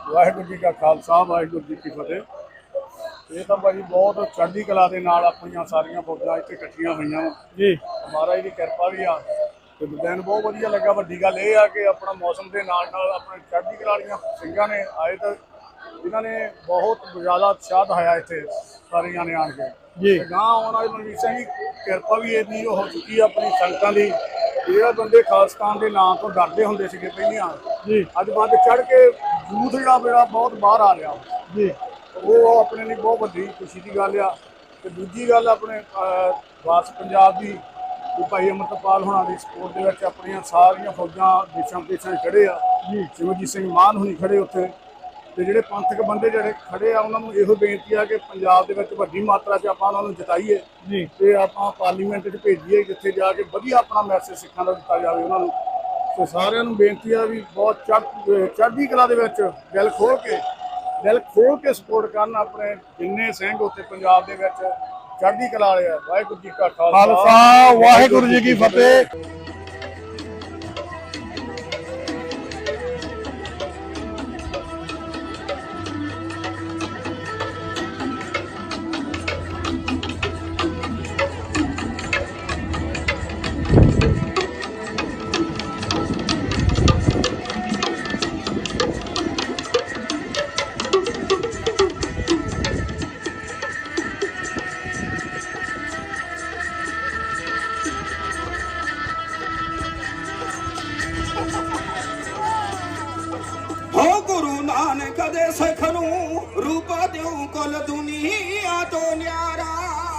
ਵਾਹਿਗੁਰੂ ਜੀ ਕਾ ਖਾਲਸਾ ਵਾਹਿਗੁਰੂ ਜੀ ਕੀ ਫਤਿਹ। ਇਹ ਤਾਂ ਭਾਈ ਬਹੁਤ ਚੜ੍ਹਦੀ ਕਲਾ ਦੇ ਨਾਲ ਆਪਣੀਆਂ ਸਾਰੀਆਂ ਫੌਜਾਂ ਇੱਥੇ ਇਕੱਠੀਆਂ ਹੋਈਆਂ ਜੀ, ਮਹਾਰਾਜ ਦੀ ਕਿਰਪਾ ਵੀ ਆ, ਤੇ ਦਿਨ ਬਹੁਤ ਵਧੀਆ ਲੱਗਾ। ਵੱਡੀ ਗੱਲ ਇਹ ਆ ਕਿ ਆਪਣਾ ਮੌਸਮ ਦੇ ਨਾਲ ਆਪਣੇ ਚੜ੍ਹਦੀ ਕਲਾ ਵਾਲੀਆਂ ਸਿੰਘਾਂ ਨੇ ਆਏ, ਤਾਂ ਇਹਨਾਂ ਨੇ ਬਹੁਤ ਜ਼ਿਆਦਾ ਉਤਸ਼ਾਹ ਦਿਖਾਇਆ ਇੱਥੇ ਸਾਰੀਆਂ ਨੇ ਆਣ ਕੇ ਜੀ। ਗਾਂ ਆਉਣ ਵਾਲੇ ਮਨਵੀਰ ਸਿੰਘ ਦੀ ਕਿਰਪਾ ਵੀ ਇੰਨੀ ਹੋ ਚੁੱਕੀ ਆ ਆਪਣੀ ਸੰਗਤਾਂ ਦੀ। ਜਿਹੜੇ ਬੰਦੇ ਖਾਲਿਸਤਾਨ ਦੇ ਨਾਂ ਤੋਂ ਡਰਦੇ ਹੁੰਦੇ ਸੀਗੇ ਪਹਿਲੀਆਂ ਜੀ, ਅੱਜ ਵੱਧ ਚੜ੍ਹ ਕੇ ਯੂਥ ਜਿਹੜਾ ਮੇਰਾ ਬਹੁਤ ਬਾਹਰ ਆ ਰਿਹਾ ਜੀ, ਉਹ ਆਪਣੇ ਲਈ ਬਹੁਤ ਵੱਡੀ ਖੁਸ਼ੀ ਦੀ ਗੱਲ ਆ। ਤੇ ਦੂਜੀ ਗੱਲ ਆਪਣੇ ਵਾਰਿਸ ਪੰਜਾਬ ਦੀ ਭਾਈ ਅਮਰਤਪਾਲ ਹੋਣਾ ਦੀ ਸਪੋਰਟ ਦੇ ਵਿੱਚ ਆਪਣੀਆਂ ਸਾਰੀਆਂ ਫੌਜਾਂ ਦੇਸ਼ਾਂ ਵਿਦੇਸ਼ਾਂ 'ਚ ਖੜੇ ਆ ਜੀ। ਸਿਮਰਜੀਤ ਸਿੰਘ ਮਾਨ ਹੁਣੀ ਖੜੇ ਉੱਥੇ, ਤੇ ਜਿਹੜੇ ਪੰਥਕ ਬੰਦੇ ਜਿਹੜੇ ਖੜੇ ਆ ਉਹਨਾਂ ਨੂੰ ਇਹੋ ਬੇਨਤੀ ਆ ਕਿ ਪੰਜਾਬ ਦੇ ਵਿੱਚ ਵੱਡੀ ਮਾਤਰਾ 'ਚ ਆਪਾਂ ਉਹਨਾਂ ਨੂੰ ਜਿਤਾਈਏ ਜੀ, ਤੇ ਆਪਾਂ ਪਾਰਲੀਮੈਂਟ 'ਚ ਭੇਜੀਏ, ਜਿੱਥੇ ਜਾ ਕੇ ਵਧੀਆ ਆਪਣਾ ਮੈਸੇਜ ਸਿੱਖਾਂ ਦਾ ਦਿੱਤਾ ਜਾਵੇ ਉਹਨਾਂ ਨੂੰ। ਤੇ ਸਾਰਿਆਂ ਨੂੰ ਬੇਨਤੀ ਆ ਵੀ ਬਹੁਤ ਚੜ੍ਹਦੀ ਕਲਾ ਦੇ ਵਿੱਚ ਦਿਲ ਖੋਲ੍ਹ ਕੇ ਸਪੋਰਟ ਕਰਨ ਆਪਣੇ ਜਿੰਨੇ ਸਿੰਘ ਉੱਥੇ ਪੰਜਾਬ ਦੇ ਵਿੱਚ ਚੜ੍ਹਦੀ ਕਲਾ ਵਾਲੇ ਆ। ਵਾਹਿਗੁਰੂ ਜੀ ਕਾ ਖਾਲਸਾ ਵਾਹਿਗੁਰੂ ਜੀ ਕੀ ਫਤਿਹ। ਹੋ ਗੁਰੂ ਨਾਨਕ ਦੇ ਸਿੱਖ ਨੂੰ ਰੂਪ ਦਿਉ ਕੁਲ ਦੁਨੀਆ ਤੋਂ ਨਿਆਰਾ।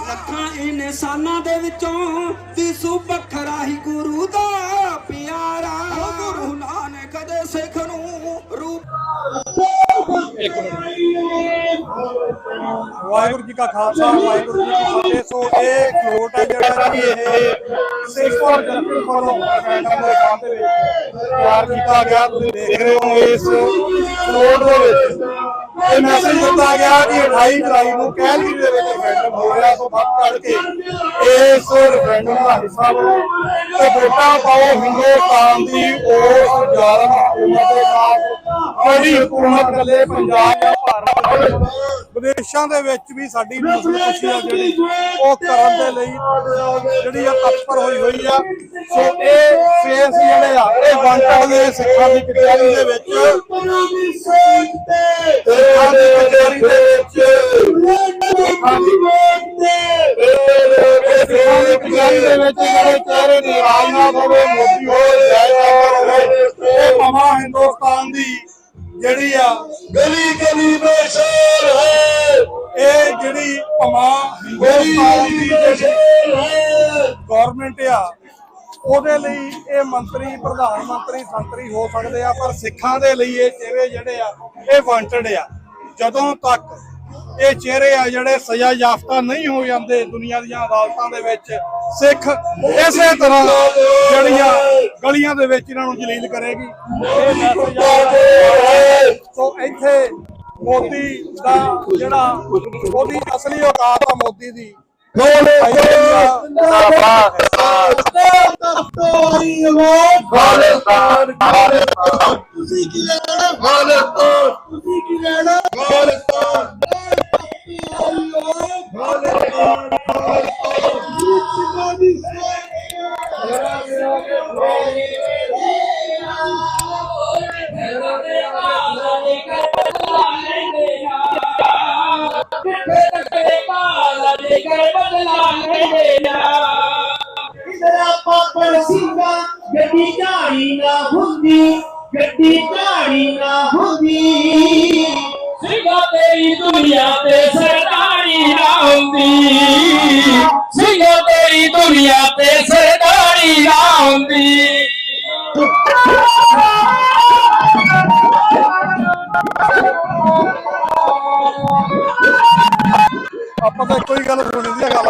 ਲੱਖਾਂ ਇਨਸਾਨਾਂ ਦੇ ਵਿੱਚੋਂ ਦਿਸੂ ਵੱਖਰਾ ਹੀ ਗੁਰੂ ਦਾ ਪਿਆਰਾ। ਹੋ ਗੁਰੂ ਨਾਨਕ ਦੇ ਸਿੱਖ ਨੂੰ ਰੂਪ। ਵਾਹਿਗੁਰੂ ਜੀ ਕਾ ਖਾਲਸਾ ਵਾਹਿਗੁਰੂ ਜੀ ਕੀ ਫਤਿਹ। ਸੋ ਇਹ ਫਲੋਟ ਹੈ ਜਿਹੜਾ ਜੀ ਇਹ ਸਿੱਖ ਫॉर ਜਸਟਿਸ ਵੱਲੋਂ ਮੈਡਮ ਦੇ ਕੰਮ ਦੇ ਵਿੱਚ ਤਿਆਰ ਕੀਤਾ ਗਿਆ। ਤੁਸੀਂ ਦੇਖ ਰਹੇ ਹੋ ਇਸ ਫਲੋਟ ਦੇ ਵਿੱਚ ਇਹ ਮੈਸੇਜ ਦਿੱਤਾ ਗਿਆ ਕਿ 28 ਜੁਲਾਈ ਨੂੰ ਕੈਲਗਰੀ ਦੇ ਵਿੱਚ ਰੈਫਰੈਂਡਮ ਹੋ ਰਿਹਾ। ਸੋ ਵੱਧ ਚੜ੍ਹ ਕੇ ਇਸ ਰੈਫਰੈਂਡਮ ਦਾ ਹਿੱਸਾ ਬਣੋ ਤੇ ਵੋਟਾਂ ਪਾਓ ਹਿੰਦੁਸਤਾਨ ਦੀ ਉਸ ਜ਼ਾਲਮ ਹਕੂਮਤ ਦੇ ਖਿਲਾਫ ਜਿਹੜੀ ਹਕੂਮਤ ਕੱਲੇ ਪੰਜਾਬ ਜਾਂ ਭਾਰਤ ਵਿਦੇਸ਼ਾਂ ਦੇ ਵਿੱਚ ਵੀ ਸਾਡੀ ਨਸਲ ਕੁਸ਼ੀ ਆ ਜਿਹੜੀ ਉਹ ਕਰਨ ਦੇ ਲਈ ਜਿਹੜੀ ਆ ਤਤਪਰ ਹੋਈ ਆ। ਸੋ ਇਹ ਫੇਸ ਜਿਹੜੇ ਆ ਇਹ ਵਾਂਟਡ ਦੇ ਸਿੱਖਾਂ ਦੀ ਕਚਹਿਰੀ ਦੇ ਵਿੱਚ ਜਿਹੜੇ ਚਿਹਰੇ ਨੇ ਰਾਜਨਾਥ ਹੋਵੇ ਮੋਦੀ ਹੋਵੇ ਜੈਸ਼ੰਕਰ ਹੋਵੇ ਇਹ ਭਾਵਾਂ ਹਿੰਦੁਸਤਾਨ ਦੀ ਜਿਹੜੀ ਆ ਗਲੀ ਗਲੀ ਮੇਂ ਸ਼ੇਰ ਹੈ। ਇਹ ਜਿਹੜੀ ਭਾਵਾਂ ਹਿੰਦੁਸਤਾਨ ਦੀ ਜਿਹੜੀ ਗਵਰਨਮੈਂਟ ਆ ਉਹਦੇ ਲਈ ਇਹ ਮੰਤਰੀ ਪ੍ਰਧਾਨ ਮੰਤਰੀ ਸੰਤਰੀ ਹੋ ਸਕਦੇ ਆ ਪਰ ਸਿੱਖਾਂ ਦੇ ਲਈ ਇਹ ਚਿਹਰੇ ਜਿਹੜੇ ਆ ਇਹ ਵਾਂਟਡ ਆ। ਜਦੋਂ ਤੱਕ ਇਹ ਚਿਹਰੇ ਆ ਜਿਹੜੇ ਸਜ਼ਾ ਯਾਫਤਾ ਨਹੀਂ ਹੋ ਜਾਂਦੇ ਦੁਨੀਆ ਦੀਆਂ ਅਦਾਲਤਾਂ ਦੇ ਵਿੱਚ ਸਿੱਖ ਇਸੇ ਤਰ੍ਹਾਂ ਜਿਹੜੀਆਂ ਗਲੀਆਂ ਦੇ ਵਿੱਚ ਇਹਨਾਂ ਨੂੰ ਜਲੀਲ ਕਰੇਗੀ। ਇਹ ਮੈਸੇਜ ਸੋ ਇੱਥੇ ਮੋਦੀ ਦਾ ਜਿਹੜਾ ਉਹਦੀ ਅਸਲੀ ਔਕਾਤ ਆ ਮੋਦੀ ਦੀ ਤੁਸੀਂ ਕੀ ਲੈਣਾ ਖਾਲਿਸਤਾਨ ਤੁਸੀਂ ਕੀ ਲੈਣਾ ਖਾਲਿਸਤਾਨ ਗੱਡੀ ਝਾੜੀ ਨਾ ਹੁੰਦੀ ਗੱਡੀ ਝਾੜੀ ਨਾ ਹੁੰਦੀ ਸਿੰਘਾ ਤੇਰੀ ਦੁਨੀਆ ਤੇ ਸਰਦਾਰੀ ਨਾ ਹੁੰਦੀ ਸਿੰਘਾ ਤੇਰੀ ਦੁਨੀਆ ਤੇ ਸਰਦਾਰੀ ਨਾ ਹੁੰਦੀ। ਆਪਾਂ ਤਾਂ ਕੋਈ ਗੱਲ ਸੁਣੀ ਦੀ ਗੱਲ